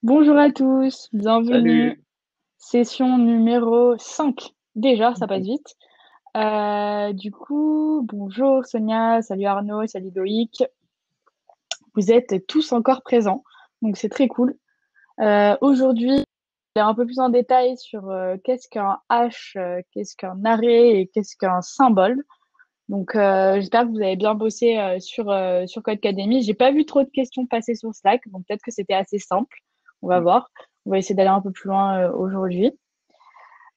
Bonjour à tous, Salut. bienvenue. Session numéro 5. Déjà, ça passe vite. Bonjour Sonia, salut Arnaud, salut Loïc. Vous êtes tous encore présents, donc c'est très cool. Aujourd'hui, je vais aller un peu plus en détail sur qu'est-ce qu'un hash, qu'est-ce qu'un arrêt et qu'est-ce qu'un symbole. Donc, j'espère que vous avez bien bossé sur Codecademy. J'ai pas vu trop de questions passer sur Slack, donc peut-être que c'était assez simple. On va voir. On va essayer d'aller un peu plus loin aujourd'hui.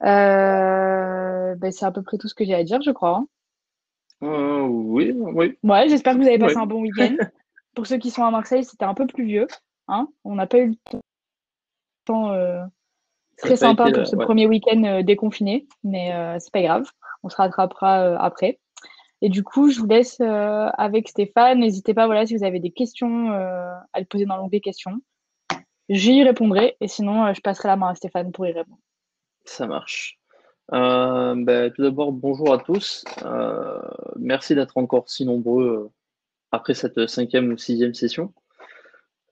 C'est à peu près tout ce que j'ai à dire, je crois, hein. Oui, oui, Ouais, j'espère que vous avez passé un oui. bon week-end. Pour ceux qui sont à Marseille, c'était un peu pluvieux, hein. On n'a pas eu le temps Ça n'a très pas sympa été pour là, ce ouais. premier week-end déconfiné, mais c'est pas grave. On se rattrapera après. Et du coup, je vous laisse avec Stéphane. N'hésitez pas, voilà, si vous avez des questions à le poser dans l'onglet questions. J'y répondrai et sinon, je passerai la main à Stéphane pour y répondre. Ça marche. Tout d'abord, bonjour à tous. Merci d'être encore si nombreux après cette cinquième ou sixième session.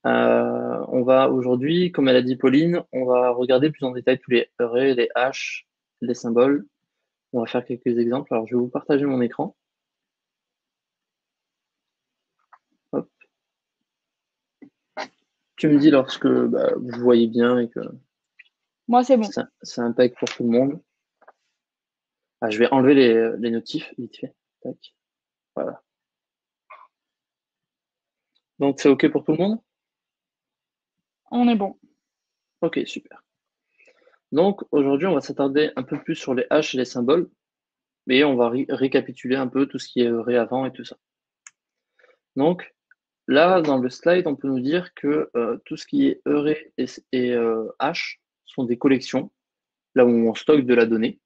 On va aujourd'hui, comme elle a dit Pauline, on va regarder plus en détail tous les arrays, les haches, les symboles. On va faire quelques exemples. Alors, je vais vous partager mon écran. Hop. Tu me dis lorsque vous voyez bien et que Moi, c'est bon. c'est impec pour tout le monde. Ah, je vais enlever les notifs vite fait. Tac. Voilà. Donc, c'est OK pour tout le monde? On est bon. OK, super. Donc, aujourd'hui, on va s'attarder un peu plus sur les haches et les symboles, mais on va récapituler un peu tout ce qui est ré avant et tout ça. Donc, là, dans le slide, on peut nous dire que tout ce qui est array et hash sont des collections, là où on stocke de la donnée.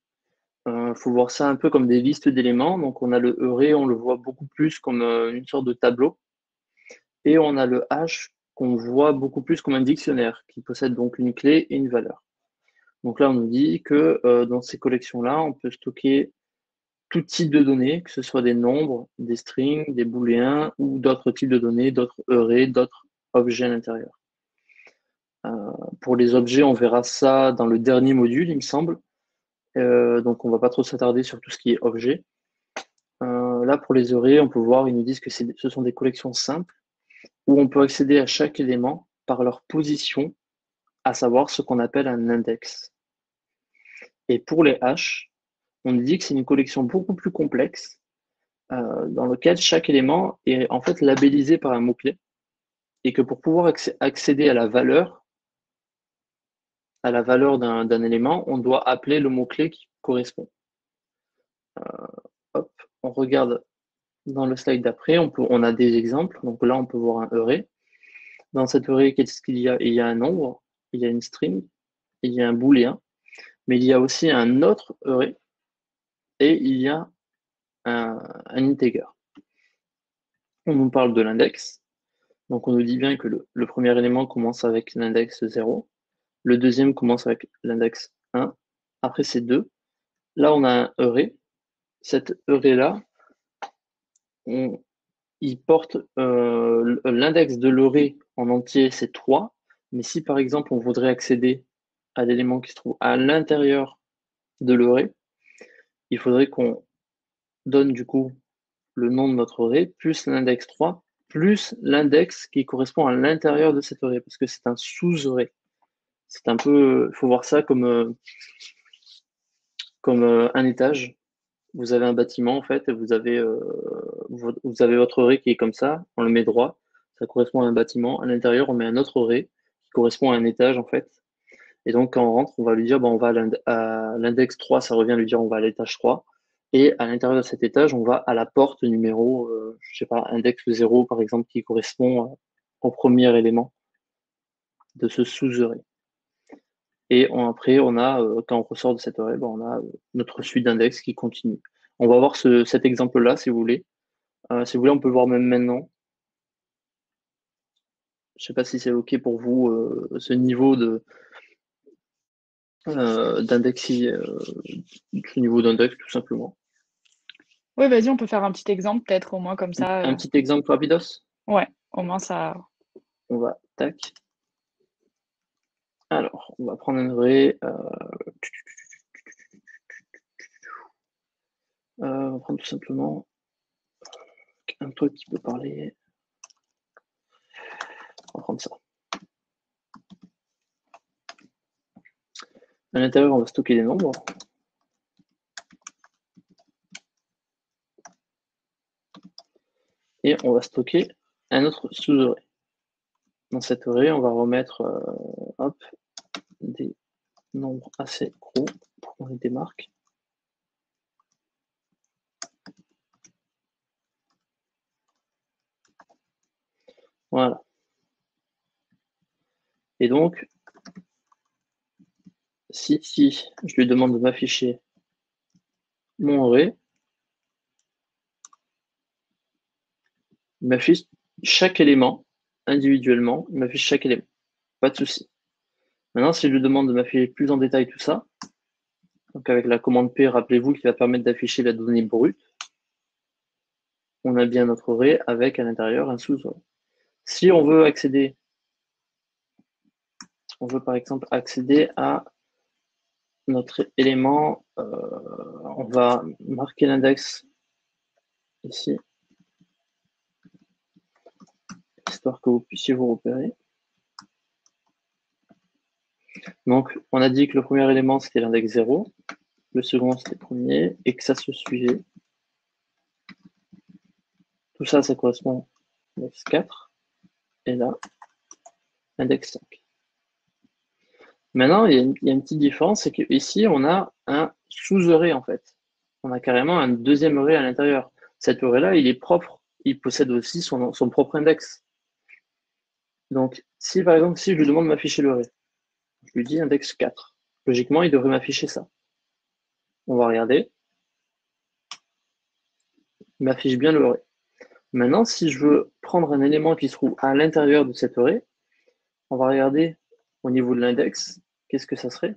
Faut voir ça un peu comme des listes d'éléments. Donc, on a le array, on le voit beaucoup plus comme une sorte de tableau, et on a le hash qu'on voit beaucoup plus comme un dictionnaire, qui possède donc une clé et une valeur. Donc là, on nous dit que dans ces collections-là, on peut stocker tout type de données, que ce soit des nombres, des strings, des booléens ou d'autres types de données, d'autres arrays, d'autres objets à l'intérieur. Pour les objets, on verra ça dans le dernier module, il me semble. Donc on va pas trop s'attarder sur tout ce qui est objet. Là, pour les arrays, on peut voir, ils nous disent que ce sont des collections simples où on peut accéder à chaque élément par leur position, à savoir ce qu'on appelle un index. Et pour les haches, on dit que c'est une collection beaucoup plus complexe dans lequel chaque élément est en fait labellisé par un mot-clé et que pour pouvoir accéder à la valeur d'un élément, on doit appeler le mot-clé qui correspond. Hop, on regarde dans le slide d'après, on a des exemples. Donc là, on peut voir un array. Dans cet array, qu'est-ce qu'il y a? Il y a un nombre, il y a une string, il y a un booléen, mais il y a aussi un autre array et il y a un integer. On nous parle de l'index. Donc on nous dit bien que le premier élément commence avec l'index 0, le deuxième commence avec l'index 1, après c'est 2. Là on a un array. Cet array-là, il porte l'index de l'array en entier, c'est 3. Mais si par exemple on voudrait accéder à l'élément qui se trouve à l'intérieur de l'array, il faudrait qu'on donne du coup le nom de notre array, plus l'index 3, plus l'index qui correspond à l'intérieur de cet array, parce que c'est un sous-array. C'est un peu, il faut voir ça comme un étage. Vous avez un bâtiment en fait, et vous avez votre array qui est comme ça, on le met droit, ça correspond à un bâtiment. À l'intérieur, on met un autre array qui correspond à un étage en fait. Et donc quand on rentre, on va lui dire bon, on va à l'index 3, ça revient à lui dire on va à l'étage 3. Et à l'intérieur de cet étage, on va à la porte numéro, je sais pas, index 0 par exemple, qui correspond au premier élément de ce sous-array. Et après, quand on ressort de cette array, on a notre suite d'index qui continue. On va voir cet exemple-là, si vous voulez. Si vous voulez, on peut le voir même maintenant. Je ne sais pas si c'est OK pour vous, ce niveau d'index, ce niveau d'index, tout simplement. Oui, vas-y, on peut faire un petit exemple, peut-être au moins comme ça. Un petit exemple rapidos. Ouais, au moins ça. On va, tac. Alors, on va prendre un array. On va prendre tout simplement un truc qui peut parler. On va prendre ça. À l'intérieur, on va stocker des nombres. Et on va stocker un autre sous-array. Dans cet array, on va remettre des nombres assez gros pour qu'on les démarque. Voilà. Et donc, si je lui demande de m'afficher mon array, il m'affiche chaque élément individuellement, il m'affiche chaque élément. Pas de souci. Maintenant, si je lui demande de m'afficher plus en détail tout ça, donc avec la commande P, rappelez-vous, qui va permettre d'afficher la donnée brute, on a bien notre array avec à l'intérieur un sous-array. Si on veut accéder, on veut par exemple accéder à notre élément, on va marquer l'index ici, histoire que vous puissiez vous repérer. Donc, on a dit que le premier élément, c'était l'index 0, le second, c'était le premier, et que ça se suivait. Tout ça, ça correspond à l'index 4, et là, l'index 5. Maintenant, il y a une petite différence, c'est qu'ici, on a un sous-array, en fait. On a carrément un deuxième array à l'intérieur. Cet array-là, il est propre. Il possède aussi son propre index. Donc, si par exemple, si je lui demande de m'afficher l'array, je lui dis index 4. Logiquement, il devrait m'afficher ça. On va regarder. Il m'affiche bien le array. Maintenant, si je veux prendre un élément qui se trouve à l'intérieur de cet array, on va regarder au niveau de l'index, qu'est-ce que ça serait?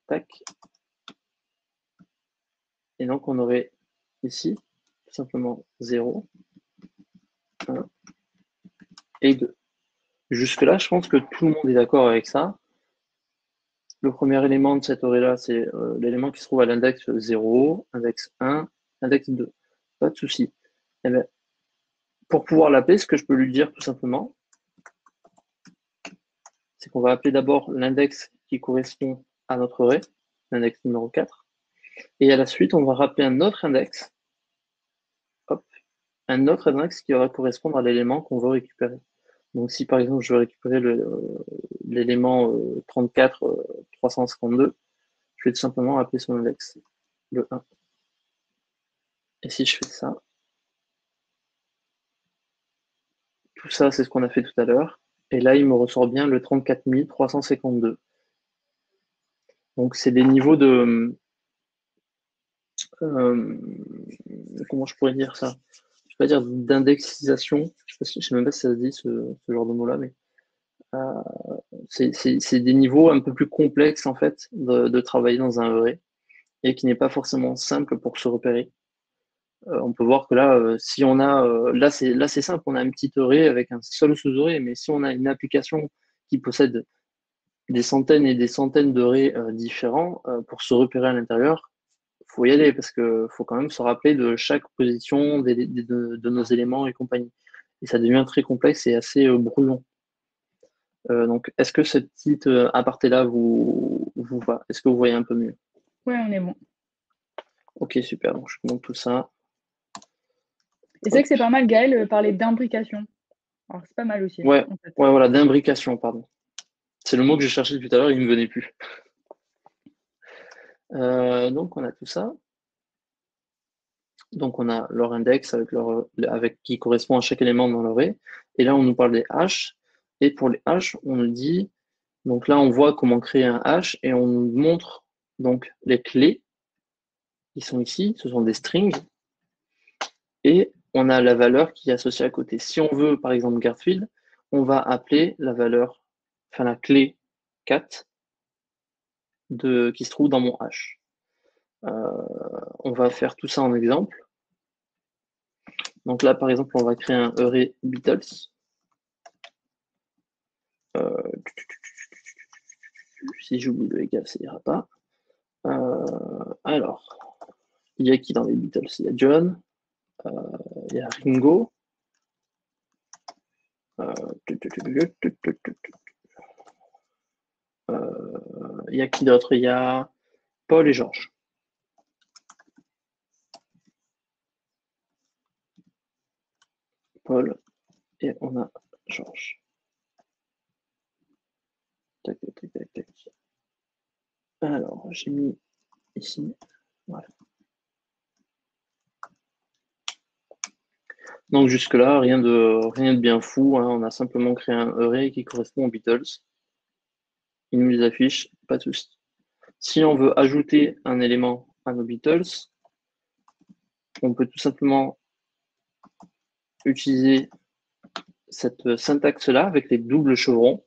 Tac. Et donc, on aurait ici, tout simplement 0, 1 et 2. Jusque-là, je pense que tout le monde est d'accord avec ça. Le premier élément de cet array-là, c'est l'élément qui se trouve à l'index 0, index 1, index 2. Pas de souci. Eh bien, pour pouvoir l'appeler, ce que je peux lui dire tout simplement, c'est qu'on va appeler d'abord l'index qui correspond à notre array, l'index numéro 4. Et à la suite, on va rappeler un autre index, hop, un autre index qui va correspondre à l'élément qu'on veut récupérer. Donc si par exemple je veux récupérer l'élément 34 352, je vais tout simplement appeler son index, le 1. Et si je fais ça, tout ça c'est ce qu'on a fait tout à l'heure. Et là, il me ressort bien le 34 352. Donc c'est des niveaux de... comment je pourrais dire ça? Je ne vais pas dire d'indexisation, je ne sais même pas si ça se dit ce genre de mot-là, mais c'est des niveaux un peu plus complexes en fait de travailler dans un array et qui n'est pas forcément simple pour se repérer. On peut voir que là, si on a là c'est simple, on a un petit array avec un seul sous-array, mais si on a une application qui possède des centaines et des centaines d'arrays différents, pour se repérer à l'intérieur, il faut y aller parce qu'il faut quand même se rappeler de chaque position de nos éléments et compagnie. Et ça devient très complexe et assez brouillon. Donc, est-ce que cette petite aparté-là vous va? Est-ce que vous voyez un peu mieux? Ouais, on est bon. Ok, super. Donc, je monte tout ça. Et c'est vrai que c'est pas mal, Gaël, parler d'imbrication. Alors, c'est pas mal aussi. Ouais, En fait. ouais, voilà, d'imbrication, pardon. C'est le mot que j'ai cherché tout à l'heure, il ne me venait plus. Donc, on a tout ça. Donc, on a leur index avec qui correspond à chaque élément dans l'array. Et là, on nous parle des hash. Et pour les hash, on nous dit, donc là, on voit comment créer un hash et on nous montre donc les clés qui sont ici. Ce sont des strings. Et on a la valeur qui est associée à côté. Si on veut, par exemple, Garfield, on va appeler la valeur, enfin la clé 4 qui se trouve dans mon hash. On va faire tout ça en exemple. Donc là, par exemple, on va créer un array Beatles. Si j'oublie le égal, ça ira pas. Alors, il y a qui dans les Beatles? Il y a John, il y a Ringo. Il y a qui d'autre? Il y a Paul et George. Paul et on a George. Tac, tac, tac, tac. Alors, j'ai mis ici. Voilà. Donc jusque-là, rien de bien fou, hein. On a simplement créé un array qui correspond aux Beatles. Il nous les affiche, pas de souci. Si on veut ajouter un élément à nos Beatles, on peut tout simplement utiliser cette syntaxe-là avec les doubles chevrons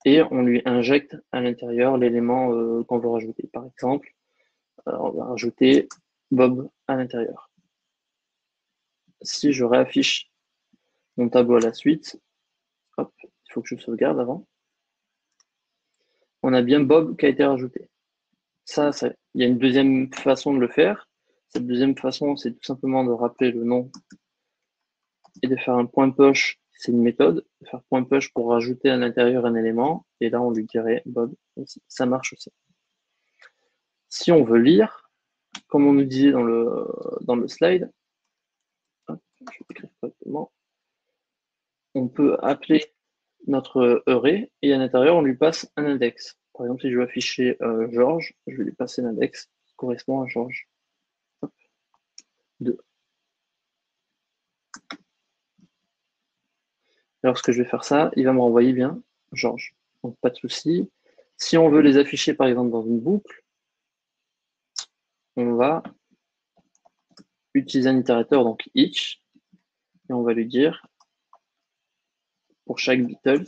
et on lui injecte à l'intérieur l'élément qu'on veut rajouter. Par exemple, on va rajouter Bob à l'intérieur. Si je réaffiche mon tableau à la suite, hop, il faut que je sauvegarde avant. On a bien Bob qui a été rajouté. Ça, il y a une deuxième façon de le faire. Cette deuxième façon, c'est tout simplement de rappeler le nom et de faire un point push. C'est une méthode, de faire point push pour rajouter à l'intérieur un élément. Et là, on lui dirait Bob. Ça marche aussi. Si on veut lire, comme on nous disait dans le slide, hop, je vais écrire correctement, on peut appeler notre array et à l'intérieur, on lui passe un index. Par exemple, si je veux afficher Georges, je vais lui passer l'index qui correspond à Georges. 2. Lorsque je vais faire ça, il va me renvoyer bien Georges. Donc pas de souci. Si on veut les afficher par exemple dans une boucle, on va utiliser un itérateur, donc each, et on va lui dire pour chaque Beatles,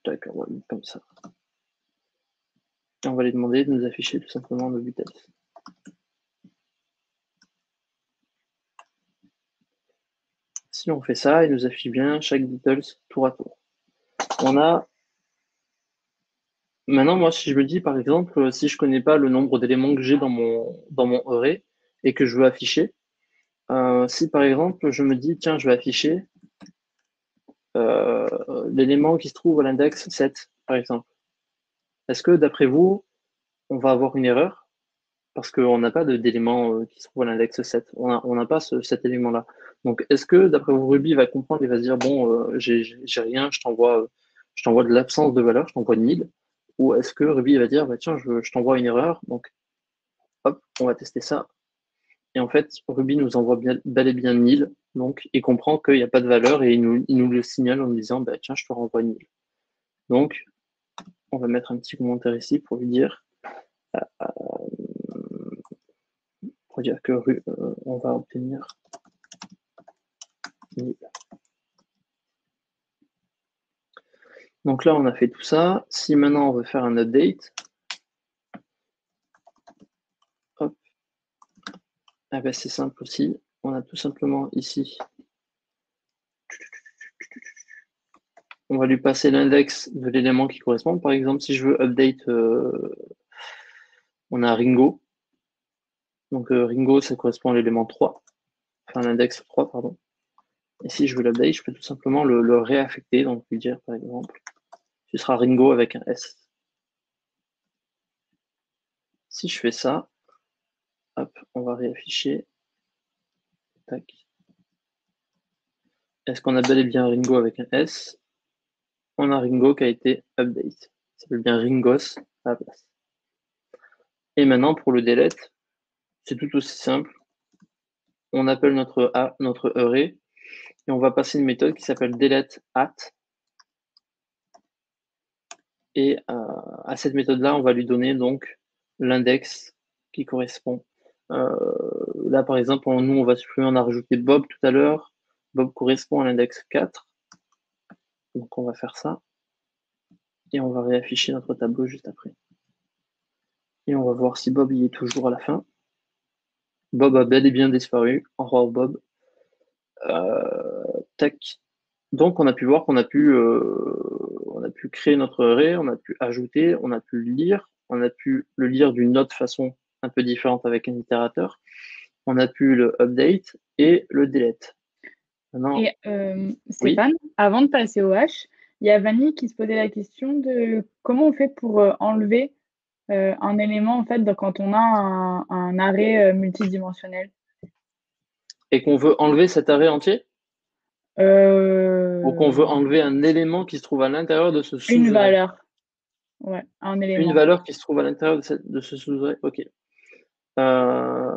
d'accord, on va mettre comme ça. Et on va lui demander de nous afficher tout simplement nos Beatles. Si on fait ça, il nous affiche bien chaque Beatles tour à tour. On a maintenant, moi, si je me dis, par exemple, si je connais pas le nombre d'éléments que j'ai dans mon array et que je veux afficher, si par exemple, je me dis, tiens, je vais afficher l'élément qui se trouve à l'index 7, par exemple, est-ce que d'après vous, on va avoir une erreur? Parce qu'on n'a pas d'élément qui se trouve à l'index 7. On n'a pas cet élément-là. Donc, est-ce que d'après vous, Ruby va comprendre et va se dire, bon, j'ai rien, je t'envoie de l'absence de valeur, je t'envoie nil. Ou est-ce que Ruby va dire, bah, tiens, je t'envoie une erreur, donc hop, on va tester ça. Et en fait, Ruby nous envoie bel et bien nil, donc il comprend qu'il n'y a pas de valeur et il nous le signale en nous disant, bah, tiens, je te renvoie nil. Donc, on va mettre un petit commentaire ici pour lui dire, que on va obtenir nil. Donc là, on a fait tout ça. Si maintenant on veut faire un update, hop, ah ben c'est simple aussi. On a tout simplement ici, on va lui passer l'index de l'élément qui correspond. Par exemple, si je veux update, on a Ringo. Donc Ringo, ça correspond à l'élément 3, enfin l'index 3, pardon. Et si je veux l'update, je peux tout simplement le réaffecter, donc lui dire par exemple, ce sera Ringo avec un S. Si je fais ça, hop, on va réafficher. Tac. Est-ce qu'on a bel et bien Ringo avec un S? On a Ringo qui a été update. Ça s'appelle bien Ringos à la place. Et maintenant, pour le delete, c'est tout aussi simple. On appelle notre array et on va passer une méthode qui s'appelle delete at. Et à cette méthode-là, on va lui donner donc l'index qui correspond. Là, par exemple, nous, on va supprimer, on a rajouté Bob tout à l'heure. Bob correspond à l'index 4. Donc, on va faire ça. Et on va réafficher notre tableau juste après. Et on va voir si Bob y est toujours à la fin. Bob a bel et bien disparu. Au revoir Bob. Tac. Donc, on a pu voir qu'on a pu créer notre array, on a pu ajouter, on a pu le lire, on a pu le lire d'une autre façon un peu différente avec un itérateur. On a pu le update et le delete. Maintenant, Et oui, Stéphane, avant de passer au H, il y a Vanille qui se posait la question de comment on fait pour enlever un élément en fait quand on a un array multidimensionnel. et qu'on veut enlever cet array entier ou qu'on veut Euh, enlever un élément qui se trouve à l'intérieur de ce une sous-array. valeur, ouais, un Une élément. valeur qui se trouve à l'intérieur de ce sous-array. Ok. Euh,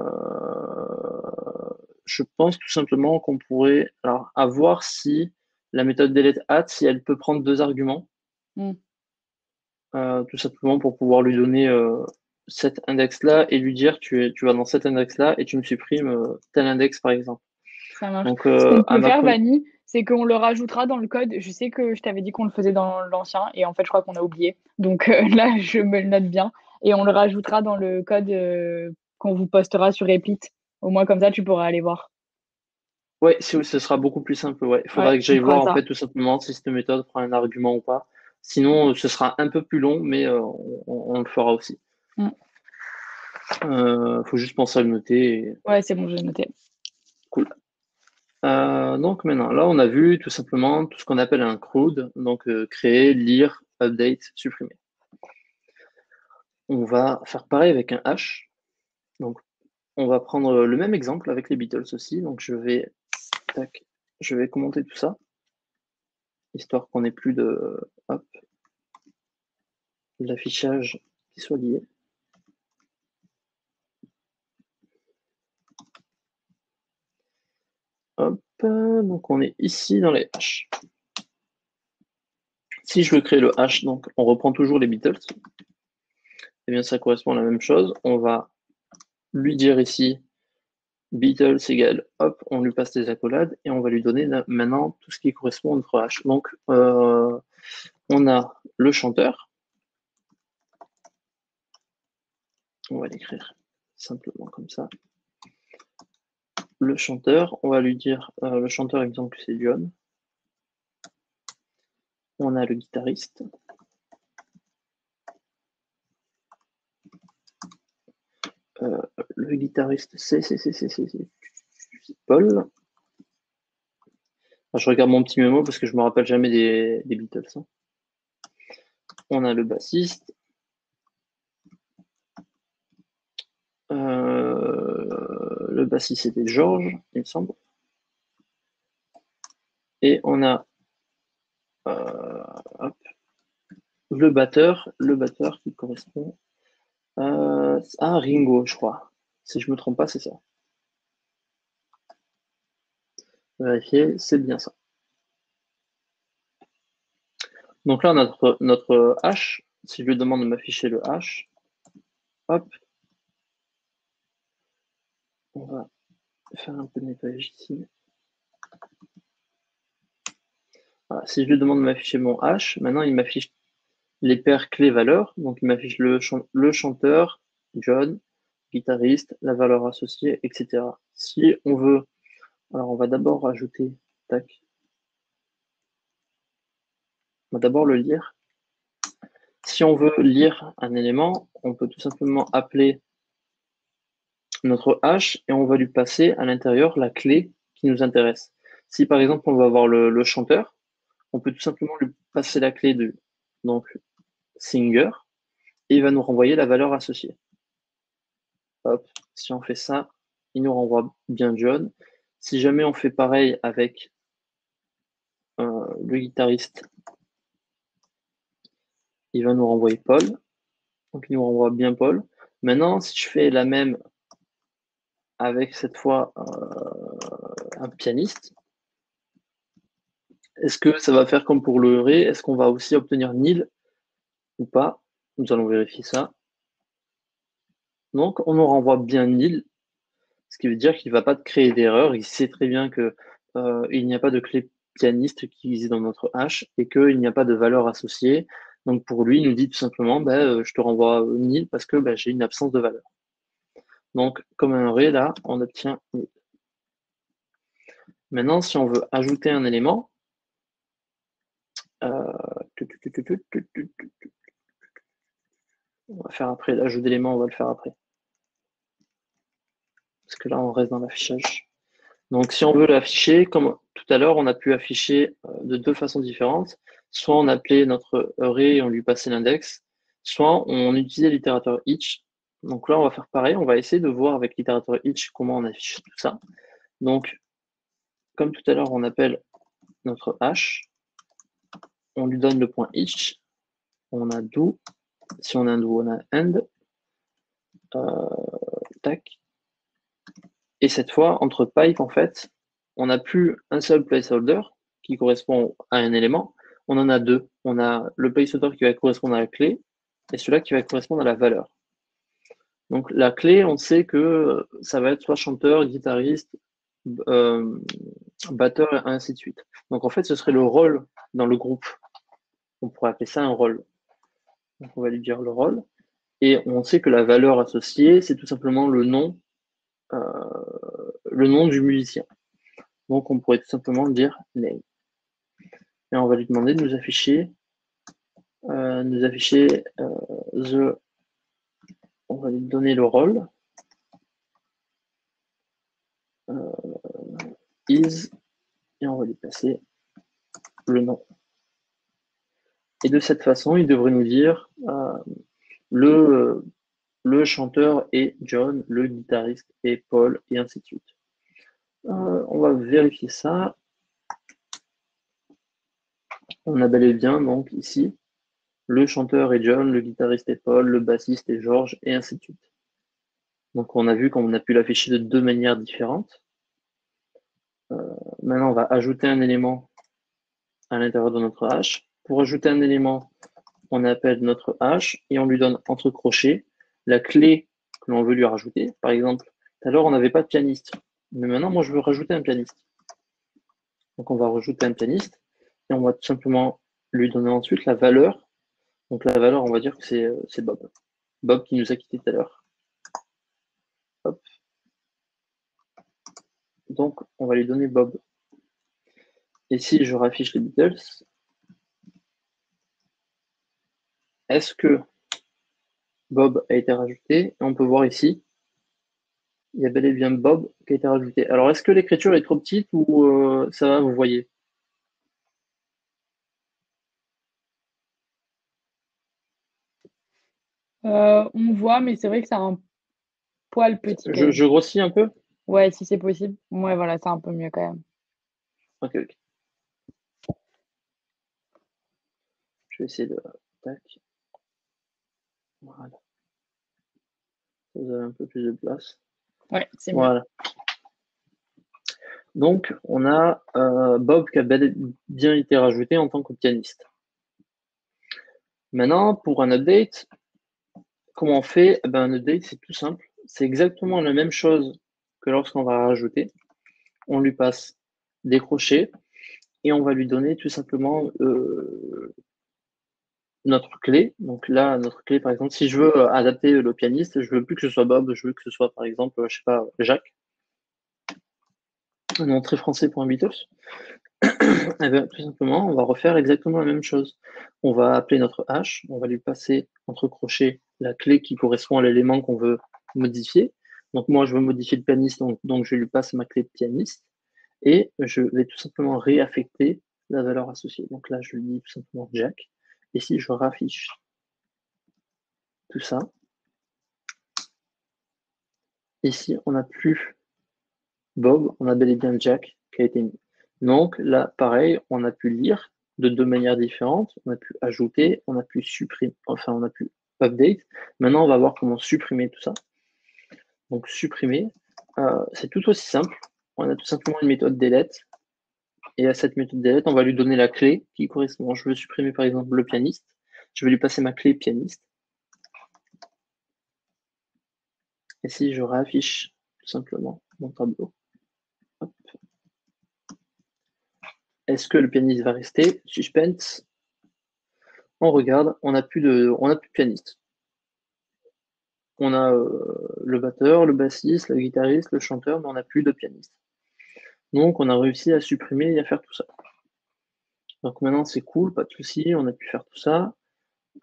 je pense tout simplement qu'on pourrait alors avoir si la méthode delete at, si elle peut prendre deux arguments, Mm, tout simplement pour pouvoir lui donner cet index-là et lui dire tu vas dans cet index-là et tu me supprimes tel index par exemple. ça marche. Donc Ce qu'on à peut ma faire, con- Vanille, c'est qu'on le rajoutera dans le code. Je sais que je t'avais dit qu'on le faisait dans l'ancien et en fait, je crois qu'on a oublié. Donc là, je me le note bien et on le rajoutera dans le code qu'on vous postera sur Replit. Au moins, comme ça, tu pourras aller voir. Ouais, ce sera beaucoup plus simple. Ouais. Il Ouais, faudrait que on j'aille fera voir en ça. fait tout simplement si cette méthode prend un argument ou pas. Sinon, ce sera un peu plus long, mais on le fera aussi. Mm. Faut juste penser à le noter. Ouais, c'est bon, j'ai noté. Cool. Donc maintenant, là, on a vu tout simplement tout ce qu'on appelle un CRUD, donc créer, lire, update, supprimer. On va faire pareil avec un hash. Donc, on va prendre le même exemple avec les Beatles aussi. Donc, tac, je vais commenter tout ça, histoire qu'on ait plus de, hop, l'affichage qui soit lié. Hop, donc on est ici dans les hash. Si je veux créer le hash, donc on reprend toujours les Beatles, eh bien ça correspond à la même chose. On va lui dire ici Beatles égale, hop, on lui passe des accolades et on va lui donner maintenant tout ce qui correspond à notre hash. Donc on a le chanteur, on va l'écrire simplement comme ça. Le chanteur, on va lui dire, le chanteur, il me semble que c'est John. On a le guitariste. Le guitariste, c'est Paul. Enfin, je regarde mon petit mémo parce que je me rappelle jamais des Beatles. Hein. On a le bassiste. Le bassiste, c'était George, il me semble. Et on a hop, le batteur qui correspond à Ringo, je crois. Si je me trompe pas, c'est ça. Vérifier, c'est bien ça. Donc là, on a notre hash. Si je lui demande de m'afficher le hash, hop, on va faire un peu de nettoyage ici. Voilà. Si je lui demande de m'afficher mon hash, maintenant il m'affiche les paires clés-valeurs. Donc il m'affiche le chanteur, John, guitariste, la valeur associée, etc. Si on veut, alors on va d'abord rajouter, tac, on va d'abord le lire. Si on veut lire un élément, on peut tout simplement appeler notre hash et on va lui passer à l'intérieur la clé qui nous intéresse. Si par exemple on va avoir le chanteur, on peut tout simplement lui passer la clé de donc singer et il va nous renvoyer la valeur associée. Hop, si on fait ça, il nous renvoie bien John. Si jamais on fait pareil avec le guitariste, il va nous renvoyer Paul. Donc il nous renvoie bien Paul. Maintenant, si je fais la même avec cette fois un pianiste, est-ce que ça va faire comme pour le Ré? Est-ce qu'on va aussi obtenir nil ou pas? Nous allons vérifier ça. Donc on nous renvoie bien nil, ce qui veut dire qu'il ne va pas créer d'erreur. Il sait très bien que il n'y a pas de clé pianiste qui existe dans notre hash et qu'il n'y a pas de valeur associée. Donc pour lui, il nous dit tout simplement, je te renvoie nil parce que j'ai une absence de valeur. Donc comme un Ré, là, on obtient nil. Maintenant, si on veut ajouter un élément, on va faire après l'ajout d'éléments, on va le faire après. Parce que là, on reste dans l'affichage. Donc, si on veut l'afficher, comme tout à l'heure, on a pu afficher de deux façons différentes. Soit on appelait notre array et on lui passait l'index, soit on utilisait l'itérateur each. Donc là, on va faire pareil. On va essayer de voir avec l'itérateur each comment on affiche tout ça. Donc, comme tout à l'heure, on appelle notre hash. On lui donne le point each. On a do. Si on a un do, on a end. Tac. Et cette fois, entre pipe, en fait, on n'a plus un seul placeholder qui correspond à un élément. On en a deux. On a le placeholder qui va correspondre à la clé et celui-là qui va correspondre à la valeur. Donc la clé, on sait que ça va être soit chanteur, guitariste, batteur, et ainsi de suite. Donc en fait, ce serait le rôle dans le groupe. On pourrait appeler ça un rôle. Donc on va lui dire le rôle. Et on sait que la valeur associée, c'est tout simplement le nom du musicien. Donc on pourrait tout simplement dire name. Et on va lui demander de nous afficher the. On va lui donner le rôle is et on va lui passer le nom. Et de cette façon, il devrait nous dire le chanteur est John, le guitariste est Paul, et ainsi de suite. On va vérifier ça. On a bel et bien donc ici le chanteur est John, le guitariste est Paul, le bassiste est George, et ainsi de suite. Donc on a vu qu'on a pu l'afficher de deux manières différentes. Maintenant, on va ajouter un élément à l'intérieur de notre hash. Pour ajouter un élément, on appelle notre hash et on lui donne entre crochets la clé que l'on veut lui rajouter. Par exemple, tout à l'heure, on n'avait pas de pianiste. Mais maintenant, moi, je veux rajouter un pianiste. Donc, on va rajouter un pianiste et on va tout simplement lui donner ensuite la valeur. Donc, la valeur, on va dire que c'est Bob. Bob qui nous a quitté tout à l'heure. Hop. Donc, on va lui donner Bob. Et si je raffiche les Beatles, est-ce que Bob a été rajouté? Et on peut voir ici, il y a bel et bien Bob qui a été rajouté. Alors, est-ce que l'écriture est trop petite ou ça va, vous voyez? On voit, mais c'est vrai que c'est un poil petit quand même. Je grossis un peu? Ouais, si c'est possible. Ouais, voilà, c'est un peu mieux quand même. Ok, ok. Je vais essayer de. Tac. Voilà. Vous avez un peu plus de place. Ouais, c'est mieux. Voilà. Donc, on a Bob qui a bel et bien été rajouté en tant que pianiste. Maintenant, pour un update, comment on fait? Eh ben, un update, c'est tout simple. C'est exactement la même chose que lorsqu'on va rajouter. On lui passe des crochets et on va lui donner tout simplement notre clé. Donc là, notre clé, par exemple, si je veux adapter le pianiste, je veux plus que ce soit Bob, je veux que ce soit, par exemple, je sais pas, Jacques. Un nom très français pour un Beatles. Eh bien, tout simplement, on va refaire exactement la même chose. On va appeler notre hash, on va lui passer entre crochets la clé qui correspond à l'élément qu'on veut modifier. Donc moi, je veux modifier le pianiste, donc je lui passe ma clé de pianiste et je vais tout simplement réaffecter la valeur associée. Donc là, je lui dis tout simplement Jack. Et si je raffiche tout ça, ici, on n'a plus Bob, on a bel et bien Jack qui a été mis. Donc là, pareil, on a pu lire de deux manières différentes. On a pu ajouter, on a pu supprimer, enfin on a pu update. Maintenant, on va voir comment supprimer tout ça. Donc supprimer, c'est tout aussi simple. On a tout simplement une méthode delete. Et à cette méthode delete, on va lui donner la clé qui correspond. Je veux supprimer par exemple le pianiste. Je vais lui passer ma clé pianiste. Et si je réaffiche tout simplement mon tableau, hop. Est-ce que le pianiste va rester? Suspense. On regarde, on n'a plus de pianiste. On a le batteur, le bassiste, le guitariste, le chanteur, mais on n'a plus de pianiste. Donc, on a réussi à supprimer et à faire tout ça. Donc maintenant, c'est cool, pas de souci, on a pu faire tout ça.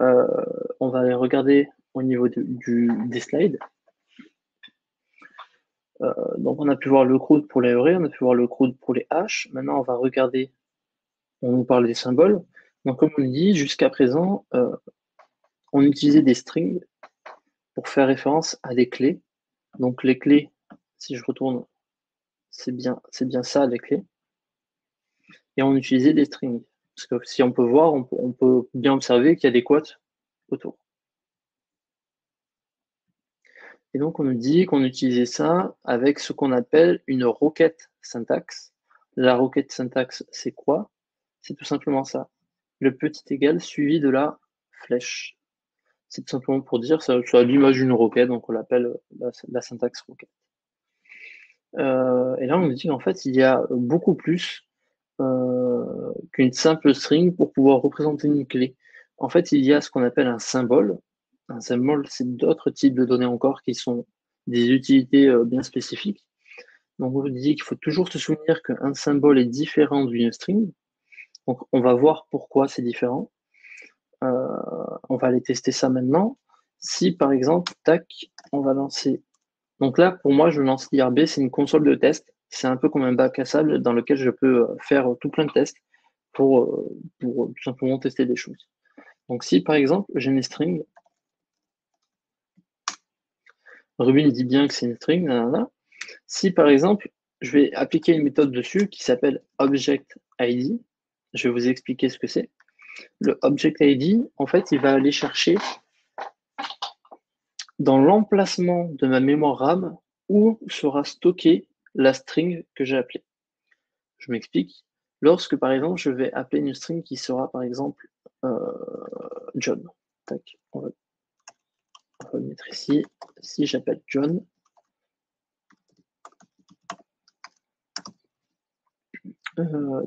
On va aller regarder au niveau des slides. Donc, on a pu voir le CRUD pour les arrays, on a pu voir le CRUD pour les hash. Maintenant, on va regarder, on nous parle des symboles. Donc, comme on dit, jusqu'à présent, on utilisait des strings pour faire référence à des clés. Donc, les clés, si je retourne, c'est bien ça, les clés. Et on utilisait des strings. Parce que si on peut voir, on peut bien observer qu'il y a des quotes autour. Et donc, on nous dit qu'on utilisait ça avec ce qu'on appelle une requête syntaxe. La requête syntaxe, c'est quoi? C'est tout simplement ça. Le petit égal suivi de la flèche. C'est tout simplement pour dire, ça a l'image d'une requête, donc on l'appelle la syntaxe requête. Et là, on nous dit qu'en fait, il y a beaucoup plus qu'une simple string pour pouvoir représenter une clé. En fait, il y a ce qu'on appelle un symbole. Un symbole, c'est d'autres types de données encore qui sont des utilités bien spécifiques. Donc, on vous dit qu'il faut toujours se souvenir qu'un symbole est différent d'une string. Donc, on va voir pourquoi c'est différent. On va aller tester ça maintenant. Si, par exemple, tac, on va lancer. Donc là, pour moi, je lance l'IRB, c'est une console de test. C'est un peu comme un bac à sable dans lequel je peux faire tout plein de tests pour tout simplement tester des choses. Donc si, par exemple, j'ai une string, Ruby dit bien que c'est une string, nanana. Si, par exemple, je vais appliquer une méthode dessus qui s'appelle objectID, je vais vous expliquer ce que c'est. Le objectID, en fait, il va aller chercher dans l'emplacement de ma mémoire RAM où sera stockée la string que j'ai appelée. Je m'explique. Lorsque, par exemple, je vais appeler une string qui sera, par exemple, John. Tac, on va le mettre ici. Si j'appelle John,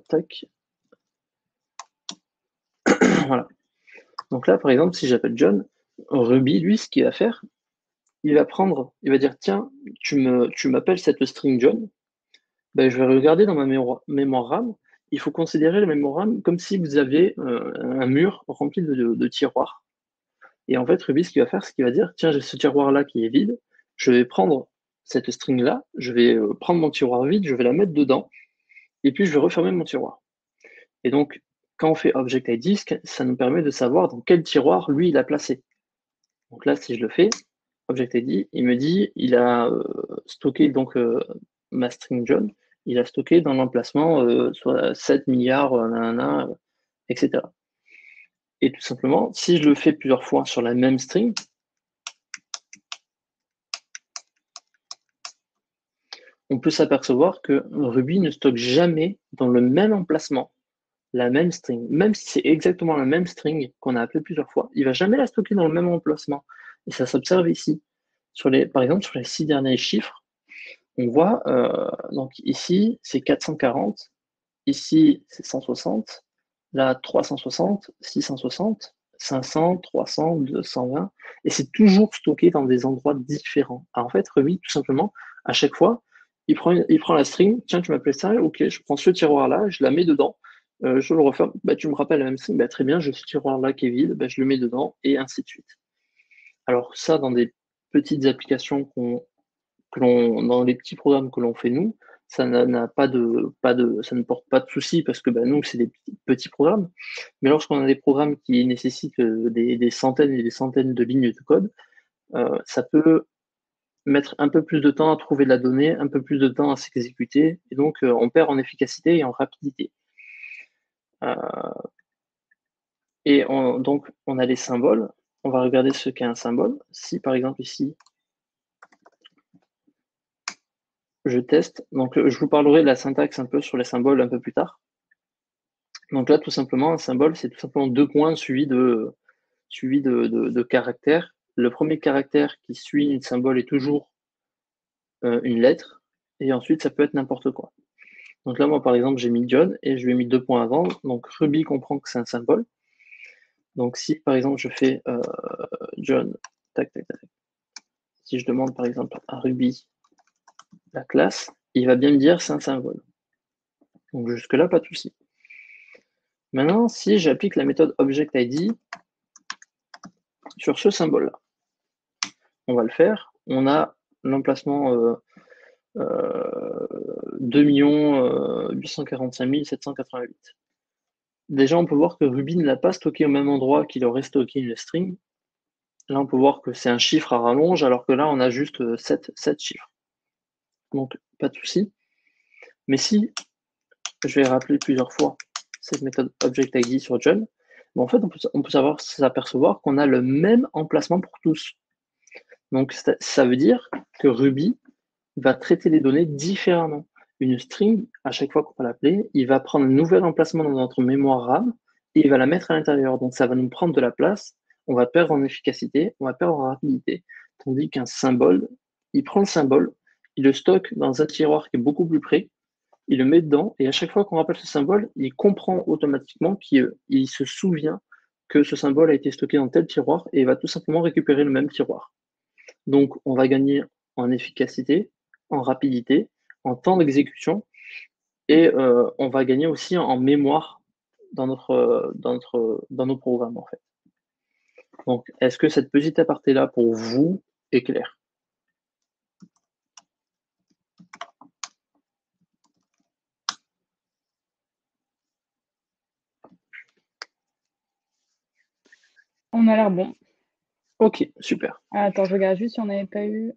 tac, voilà. Donc là, par exemple, si j'appelle John, Ruby, lui, ce qu'il va faire, il va dire, tiens, tu m'appelles cette string John, ben, je vais regarder dans ma mémoire RAM. Il faut considérer la mémoire RAM comme si vous aviez un mur rempli de tiroirs. Et en fait, Ruby, ce qu'il va faire, c'est qu'il va dire, tiens, j'ai ce tiroir-là qui est vide, je vais prendre cette string-là, je vais prendre mon tiroir vide, je vais la mettre dedans, et puis je vais refermer mon tiroir. Et donc, quand on fait objectID, ça nous permet de savoir dans quel tiroir, lui, il a placé. Donc là, si je le fais, objectID, il me dit, il a stocké donc ma string John, il a stocké dans l'emplacement soit 7 milliards, nanana, etc. Et tout simplement, si je le fais plusieurs fois sur la même string, on peut s'apercevoir que Ruby ne stocke jamais dans le même emplacement la même string. Même si c'est exactement la même string qu'on a appelée plusieurs fois, il ne va jamais la stocker dans le même emplacement. Et ça s'observe ici. Par exemple, sur les 6 derniers chiffres, on voit, donc ici, c'est 440, ici, c'est 160, là, 360, 660, 500, 300, 220, et c'est toujours stocké dans des endroits différents. Alors, en fait, Ruby, tout simplement, à chaque fois, il prend la string, tiens, tu m'appelles ça, ok, je prends ce tiroir-là, je la mets dedans, je le referme, bah, tu me rappelles la même string, bah, très bien, j'ai ce tiroir-là qui est vide, bah, je le mets dedans, et ainsi de suite. Alors ça, dans des petites applications dans les petits programmes que l'on fait nous, ça n'a pas ça ne porte pas de souci parce que bah, nous, c'est des petits programmes. Mais lorsqu'on a des programmes qui nécessitent des centaines et des centaines de lignes de code, ça peut mettre un peu plus de temps à trouver de la donnée, un peu plus de temps à s'exécuter, et donc on perd en efficacité et en rapidité. Donc on a les symboles. On va regarder ce qu'est un symbole. Si par exemple ici, je teste. Donc, je vous parlerai de la syntaxe un peu sur les symboles un peu plus tard. Donc là, tout simplement, un symbole, c'est tout simplement deux points suivis de caractères. Le premier caractère qui suit une symbole est toujours une lettre, et ensuite, ça peut être n'importe quoi. Donc là, moi, par exemple, j'ai mis John, et je lui ai mis deux points avant. Donc, Ruby comprend que c'est un symbole. Donc, si, par exemple, je fais John, tac, tac, tac. Si je demande, par exemple, à Ruby la classe, il va bien me dire c'est un symbole. Donc jusque-là, pas de souci. Maintenant, si j'applique la méthode objectID sur ce symbole-là, on va le faire. On a l'emplacement 2 845 788. Déjà, on peut voir que Ruby ne l'a pas stocké au même endroit qu'il aurait stocké une string. Là, on peut voir que c'est un chiffre à rallonge, alors que là, on a juste 7 chiffres. Donc, pas de souci. Mais si je vais rappeler plusieurs fois cette méthode objectID sur John, en fait, on peut s'apercevoir qu'on a le même emplacement pour tous. Donc, ça veut dire que Ruby va traiter les données différemment. Une string, à chaque fois qu'on va l'appeler, il va prendre un nouvel emplacement dans notre mémoire RAM et il va la mettre à l'intérieur. Donc, ça va nous prendre de la place, on va perdre en efficacité, on va perdre en rapidité. Tandis qu'un symbole, il prend le symbole, il le stocke dans un tiroir qui est beaucoup plus près, il le met dedans, et à chaque fois qu'on rappelle ce symbole, il comprend automatiquement qu'il se souvient que ce symbole a été stocké dans tel tiroir, et il va tout simplement récupérer le même tiroir. Donc, on va gagner en efficacité, en rapidité, en temps d'exécution, et on va gagner aussi en mémoire dans nos programmes, en fait. Donc, est-ce que cette petite aparté-là, pour vous, est claire? On a l'air bon. Ok, super. Attends, je regarde juste si on n'avait pas eu.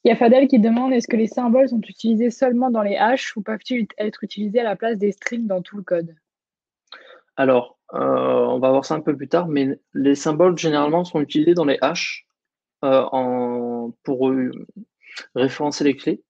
Il y a Fadel qui demande est-ce que les symboles sont utilisés seulement dans les hash ou peuvent-ils être utilisés à la place des strings dans tout le code? Alors, on va voir ça un peu plus tard, mais les symboles, généralement, sont utilisés dans les hash pour référencer les clés.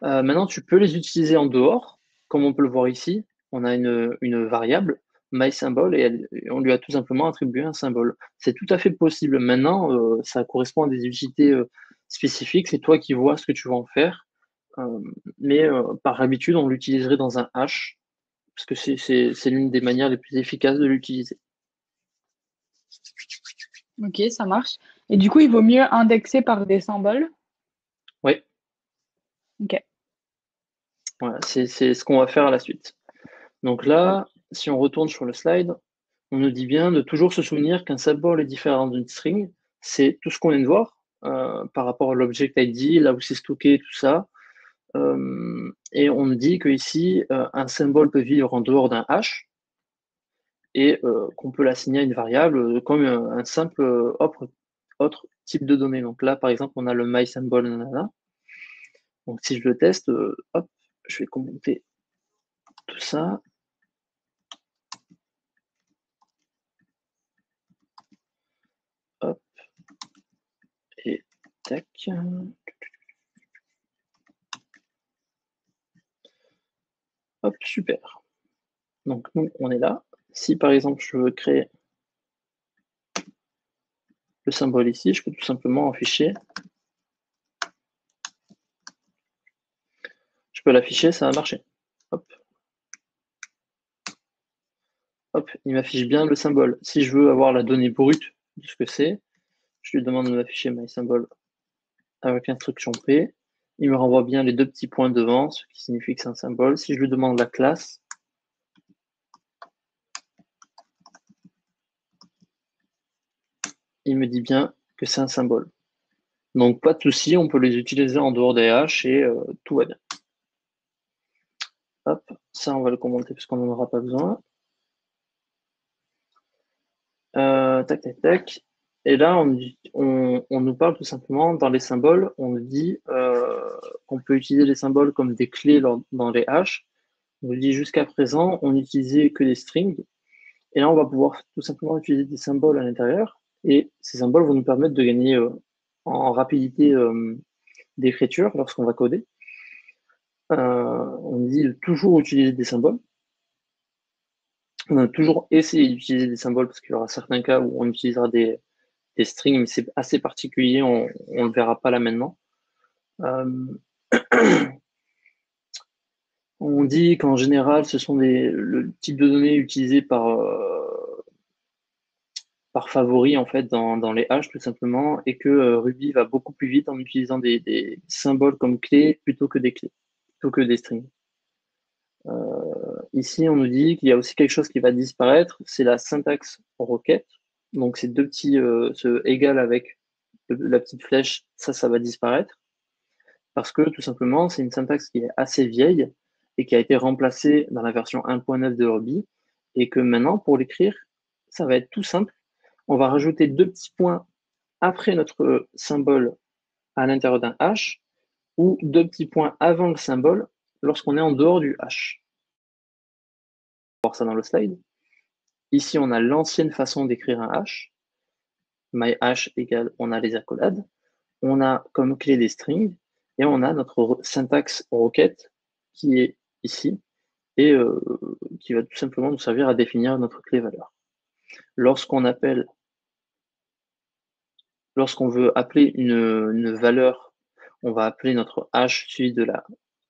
Maintenant, tu peux les utiliser en dehors, comme on peut le voir ici. On a une variable, mySymbol, et on lui a tout simplement attribué un symbole. C'est tout à fait possible. Maintenant, ça correspond à des utilités spécifiques. C'est toi qui vois ce que tu vas en faire. Mais par habitude, on l'utiliserait dans un hash, parce que c'est l'une des manières les plus efficaces de l'utiliser. Ok, ça marche. Et du coup, il vaut mieux indexer par des symboles. Oui, Ok. voilà, c'est ce qu'on va faire à la suite. Donc là, si on retourne sur le slide, on nous dit bien de toujours se souvenir qu'un symbole est différent d'une string. C'est tout ce qu'on vient de voir par rapport à l'object ID, là où c'est stocké, tout ça. Et on nous dit qu'ici, un symbole peut vivre en dehors d'un hash et qu'on peut l'assigner à une variable comme un simple autre type de données. Donc là, par exemple, on a le mySymbol, nanana. Donc si je le teste, hop, je vais commenter tout ça. Hop, et tac. Hop, super. Donc nous, on est là. Si par exemple, je veux créer le symbole ici, je peux tout simplement afficher. Je peux l'afficher, ça va marcher. Hop. Hop, il m'affiche bien le symbole. Si je veux avoir la donnée brute de ce que c'est, je lui demande de m'afficher mySymbol avec l'instruction P. Il me renvoie bien les deux petits points devant, ce qui signifie que c'est un symbole. Si je lui demande la classe, il me dit bien que c'est un symbole. Donc pas de souci, on peut les utiliser en dehors des haches et tout va bien. Hop, ça on va le commenter parce qu'on n'en aura pas besoin. Tac, tac, tac. Et là, on nous parle tout simplement dans les symboles, on nous dit qu'on peut utiliser les symboles comme des clés dans les haches. On nous dit jusqu'à présent, on n'utilisait que des strings. Et là, on va pouvoir tout simplement utiliser des symboles à l'intérieur. Et ces symboles vont nous permettre de gagner en rapidité d'écriture lorsqu'on va coder. On dit de toujours utiliser des symboles. On a toujours essayé d'utiliser des symboles parce qu'il y aura certains cas où on utilisera des strings, mais c'est assez particulier, on ne le verra pas là maintenant. On dit qu'en général, ce sont le type de données utilisé par favori en fait dans les haches tout simplement, et que Ruby va beaucoup plus vite en utilisant des symboles comme clés plutôt que des clés, plutôt que des strings. Ici, on nous dit qu'il y a aussi quelque chose qui va disparaître, c'est la syntaxe requête. Donc, ces deux petits ce égal avec la petite flèche, ça va disparaître. Parce que tout simplement, c'est une syntaxe qui est assez vieille et qui a été remplacée dans la version 1.9 de Ruby. Et que maintenant, pour l'écrire, ça va être tout simple. On va rajouter deux petits points après notre symbole à l'intérieur d'un H ou deux petits points avant le symbole lorsqu'on est en dehors du H. On va voir ça dans le slide. Ici, on a l'ancienne façon d'écrire un H. MyH égale, on a les accolades. On a comme clé des strings et on a notre syntaxe requête qui est ici et qui va tout simplement nous servir à définir notre clé valeur. Lorsqu'on veut appeler une valeur, on va appeler notre H suivi de la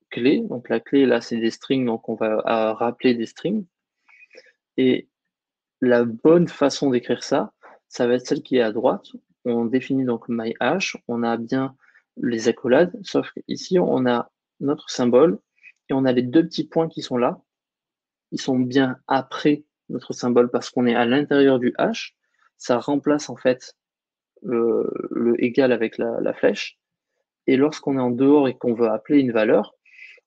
clé. Donc la clé là c'est des strings, donc on va rappeler des strings. Et la bonne façon d'écrire ça, ça va être celle qui est à droite. On définit donc myH, on a bien les accolades, sauf qu'ici on a notre symbole et on a les deux petits points qui sont là. Ils sont bien après notre symbole parce qu'on est à l'intérieur du H. Ça remplace en fait le égal avec la flèche. Et lorsqu'on est en dehors et qu'on veut appeler une valeur,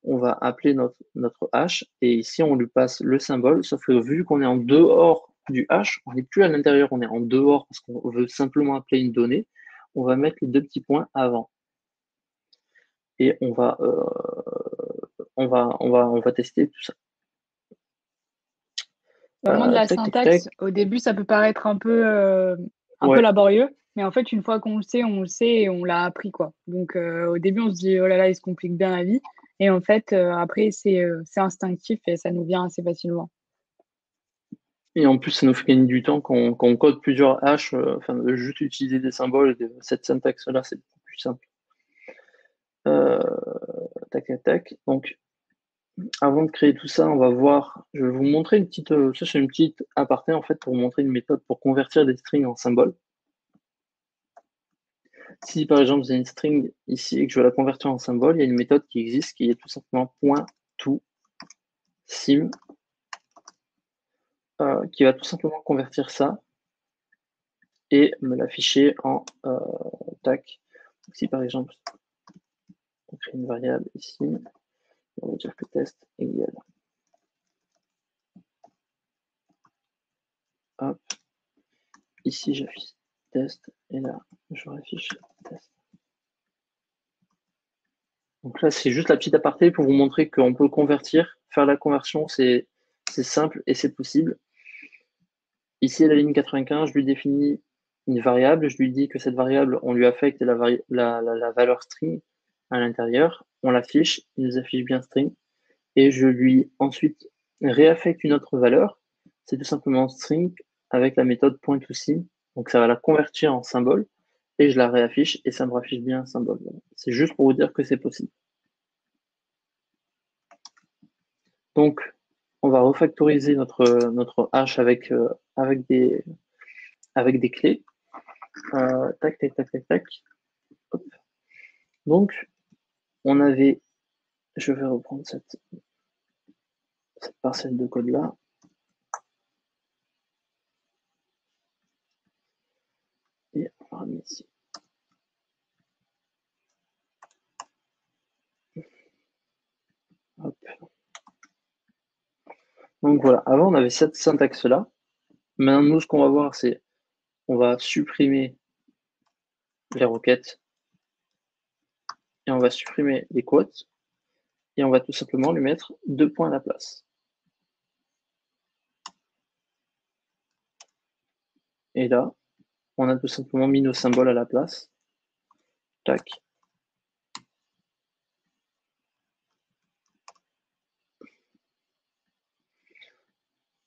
on va appeler notre H et ici on lui passe le symbole, sauf que vu qu'on est en dehors du H, on n'est plus à l'intérieur, on est en dehors parce qu'on veut simplement appeler une donnée, on va mettre les deux petits points avant. Et on va tester tout ça. Vraiment de la Tac, tac, tac. syntaxe, au début, ça peut paraître un peu Ouais. laborieux, mais en fait, une fois qu'on le sait, on le sait et on l'a appris, quoi. Donc, au début, on se dit, oh là là, il se complique bien la vie. Et en fait, après, c'est instinctif et ça nous vient assez facilement. Et en plus, ça nous fait gagner du temps quand on code plusieurs hash, enfin, de juste utiliser des symboles et cette syntaxe-là, c'est beaucoup plus simple. Euh, tac, tac, tac. Donc, avant de créer tout ça, on va voir, je vais vous montrer une petite, ça c'est une petite aparté en fait pour vous montrer une méthode pour convertir des strings en symboles. Si par exemple j'ai une string ici et que je veux la convertir en symbole, il y a une méthode qui existe qui est tout simplement .toSim qui va tout simplement convertir ça et me l'afficher en tac. Si par exemple on crée une variable ici, on va dire que test égale. Hop. Ici j'affiche test et là je affiche test. Donc là, c'est juste la petite aparté pour vous montrer qu'on peut convertir. Faire la conversion, c'est simple et c'est possible. Ici, à la ligne 95, je lui définis une variable. Je lui dis que cette variable, on lui affecte la valeur string à l'intérieur. On l'affiche, il nous affiche bien string. Et je lui ensuite réaffecte une autre valeur. C'est tout simplement string avec la méthode .toSim. Donc ça va la convertir en symbole. Et je la réaffiche et ça me raffiche bien un symbole. C'est juste pour vous dire que c'est possible. Donc, on va refactoriser notre hash avec des clés. Tac, tac, tac, tac, tac. Hop. Donc, on avait, je vais reprendre cette parcelle de code là. Et on va ramener ici. Hop. Donc voilà, avant on avait cette syntaxe là. Maintenant, nous, ce qu'on va voir, c'est on va supprimer les requêtes et on va supprimer les quotes et on va tout simplement lui mettre deux points à la place. Et là, on a tout simplement mis nos symboles à la place. Tac.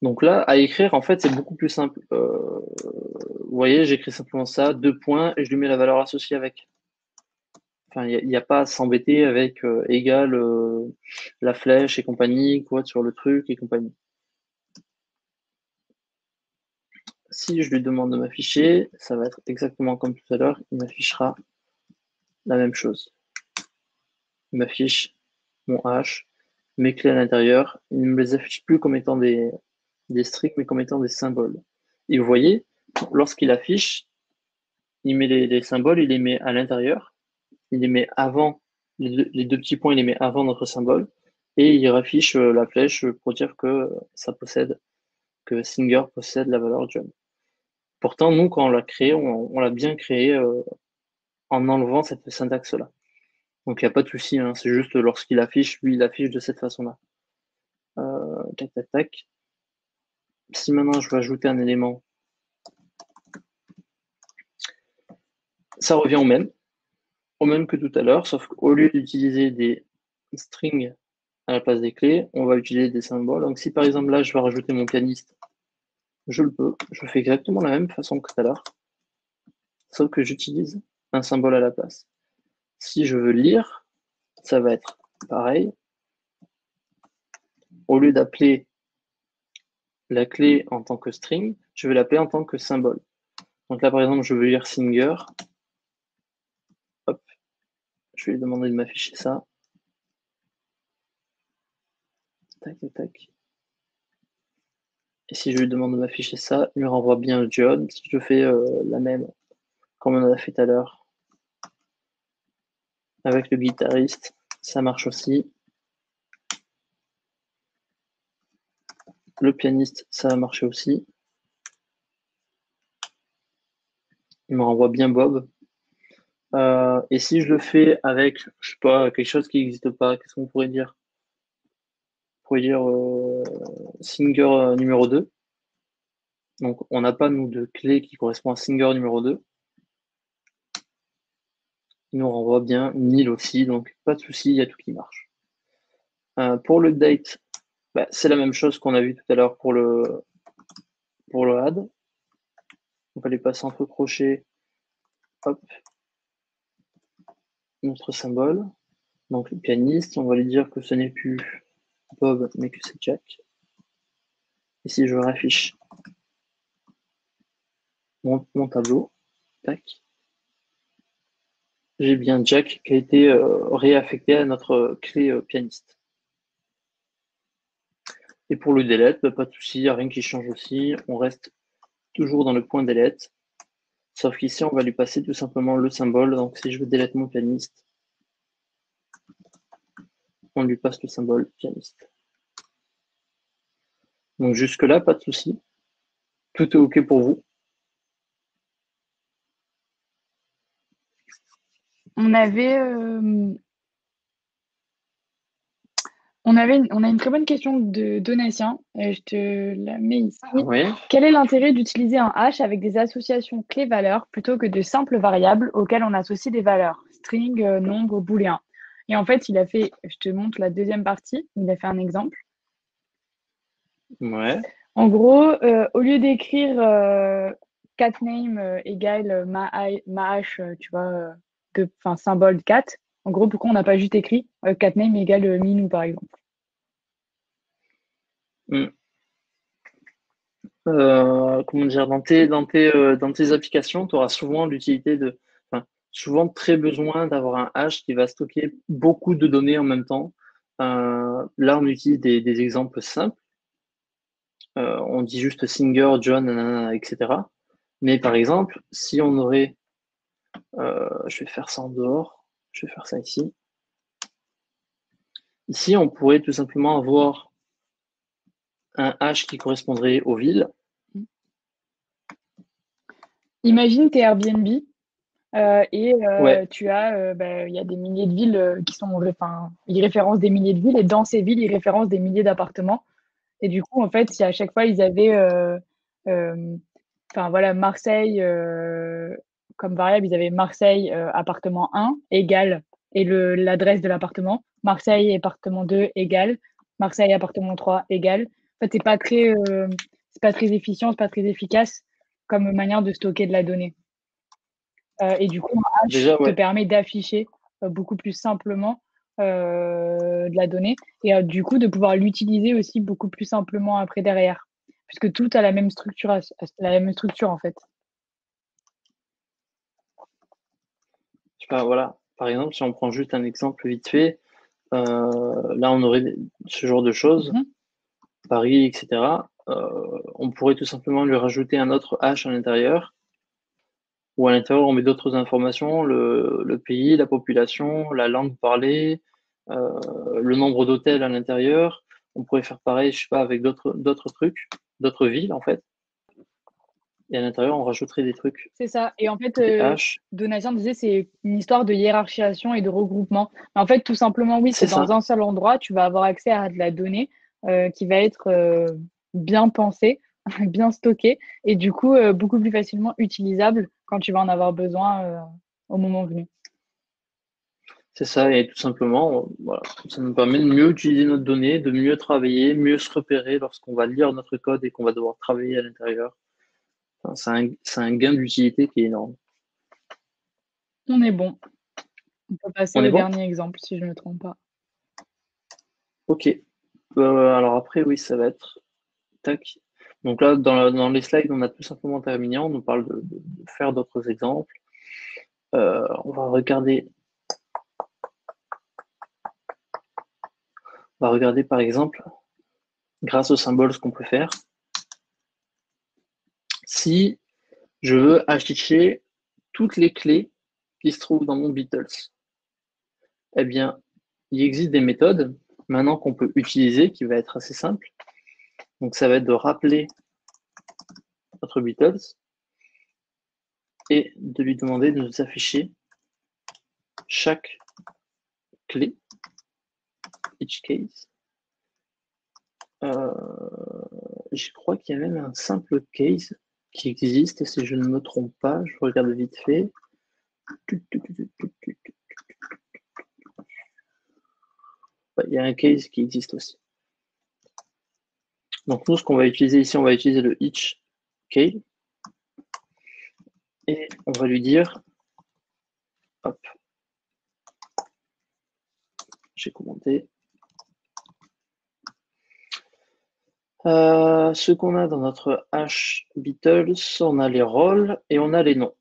Donc là, à écrire, en fait, c'est beaucoup plus simple. Vous voyez, j'écris simplement ça, deux points, et je lui mets la valeur associée avec. Enfin, il n'y a pas à s'embêter avec égal la flèche et compagnie, quoi, sur le truc et compagnie. Si je lui demande de m'afficher, ça va être exactement comme tout à l'heure, il m'affichera la même chose. Il m'affiche mon H mes clés à l'intérieur, il ne me les affiche plus comme étant des strings, mais comme étant des symboles. Et vous voyez, lorsqu'il affiche, il met les symboles, il les met à l'intérieur, il les met avant, les deux petits points, il les met avant notre symbole, et il affiche la flèche pour dire que ça possède, que Singer possède la valeur John. Pourtant, nous, quand on l'a créé, on l'a bien créé en enlevant cette syntaxe-là. Donc, il n'y a pas de souci, hein, c'est juste lorsqu'il affiche, lui, il affiche de cette façon-là. Tac, tac, tac. Si maintenant je veux ajouter un élément, ça revient au même que tout à l'heure, sauf qu'au lieu d'utiliser des strings à la place des clés, on va utiliser des symboles. Donc, si par exemple là, je veux rajouter mon pianiste, je le peux. Je fais exactement la même façon que tout à l'heure, sauf que j'utilise un symbole à la place. Si je veux lire, ça va être pareil. Au lieu d'appeler la clé en tant que string, je vais l'appeler en tant que symbole. Donc là, par exemple, je veux lire Singer. Hop, je vais lui demander de m'afficher ça. Tac, tac, tac. Et si je lui demande de m'afficher ça, il me renvoie bien John. Si je fais la même, comme on en a fait tout à l'heure, avec le guitariste, ça marche aussi. Le pianiste, ça va marcher aussi. Il me renvoie bien Bob. Et si je le fais avec, je sais pas, quelque chose qui n'existe pas, qu'est-ce qu'on pourrait dire? On pourrait dire Singer numéro 2. Donc, on n'a pas, nous, de clé qui correspond à Singer numéro 2. Il nous renvoie bien Neil aussi, donc pas de souci, il y a tout qui marche. Pour le date, bah, c'est la même chose qu'on a vu tout à l'heure pour le add. On va les passer entre crochets. Hop. Notre symbole. Donc le pianiste, on va lui dire que ce n'est plus Bob, mais que c'est Jack. Et si je raffiche mon tableau, tac, j'ai bien Jack qui a été réaffecté à notre clé pianiste. Et pour le delete, bah, pas de souci, il n'y a rien qui change aussi. On reste toujours dans le point delete. Sauf qu'ici, on va lui passer tout simplement le symbole. Donc si je veux delete mon pianiste, on lui passe le symbole pianiste. Donc jusque-là, pas de souci. Tout est OK pour vous. On avait, on a une très bonne question de Donatien. Je te la mets ici. Oui. Quel est l'intérêt d'utiliser un hash avec des associations clés-valeurs plutôt que de simples variables auxquelles on associe des valeurs, string, nombre, booléen? Et en fait, il a fait, je te montre la deuxième partie, il a fait un exemple. Ouais. En gros, au lieu d'écrire catname égale ma hash, tu vois, symbole cat, en gros, pourquoi on n'a pas juste écrit catname égale minou, par exemple? Mm. Comment dire, dans tes applications, tu auras souvent l'utilité enfin, souvent très besoin d'avoir un hash qui va stocker beaucoup de données en même temps. Là, on utilise des exemples simples. On dit juste Singer, John, nanana, etc. Mais par exemple, si on aurait, je vais faire ça en dehors, je vais faire ça ici. Ici, on pourrait tout simplement avoir un hash qui correspondrait aux villes. Imagine tes Airbnb et Ouais. tu as, il y a des milliers de villes qui sont, enfin, ils référencent des milliers de villes et dans ces villes, ils référencent des milliers d'appartements. Et du coup, en fait, si à chaque fois ils avaient, enfin voilà, Marseille comme variable, ils avaient Marseille appartement 1 égale et l'adresse de l'appartement, Marseille appartement 2 égale, Marseille appartement 3 égale. En fait, c'est pas très efficient, c'est pas très efficace comme manière de stocker de la donnée. Et du coup, un hash Déjà, te ouais. permet d'afficher beaucoup plus simplement de la donnée et du coup de pouvoir l'utiliser aussi beaucoup plus simplement après derrière, puisque tout a la même structure, la même structure en fait. Je sais pas, voilà. Par exemple, si on prend juste un exemple vite fait, là, on aurait ce genre de choses, Paris, etc. On pourrait tout simplement lui rajouter un autre H à l'intérieur, ou à l'intérieur, on met d'autres informations, le pays, la population, la langue parlée, le nombre d'hôtels à l'intérieur. On pourrait faire pareil, je sais pas, avec d'autres trucs, d'autres villes, en fait. Et à l'intérieur, on rajouterait des trucs, C'est ça. Et en fait, des H. Donatien disait c'est une histoire de hiérarchisation et de regroupement. Mais en fait, tout simplement, oui, c'est C'est dans ça, un seul endroit, tu vas avoir accès à de la donnée qui va être bien pensée, bien stockée, et du coup, beaucoup plus facilement utilisable quand tu vas en avoir besoin au moment venu. c'est ça, et tout simplement, voilà, ça nous permet de mieux utiliser notre donnée, de mieux travailler, mieux se repérer lorsqu'on va lire notre code et qu'on va devoir travailler à l'intérieur. Enfin, c'est un gain d'utilité qui est énorme. On est bon. On peut passer On est au bon? dernier exemple, si je ne me trompe pas. Ok. Alors après, oui, ça va être tac. Donc là, dans les slides, on a tout simplement terminé. On nous parle de faire d'autres exemples. On va regarder par exemple, grâce au symbole, ce qu'on peut faire. Si je veux afficher toutes les clés qui se trouvent dans mon Beatles, eh bien, il existe des méthodes maintenant qu'on peut utiliser qui va être assez simple. Donc, ça va être de rappeler notre Beatles et de lui demander de nous afficher chaque clé, each case. Je crois qu'il y a même un simple case qui existe, si je ne me trompe pas. Je regarde vite fait. Il y a un case qui existe aussi. Donc nous, ce qu'on va utiliser ici, on va utiliser le each case et on va lui dire, hop, j'ai commenté. Ce qu'on a dans notre hash Beatles, on a les rôles et on a les noms.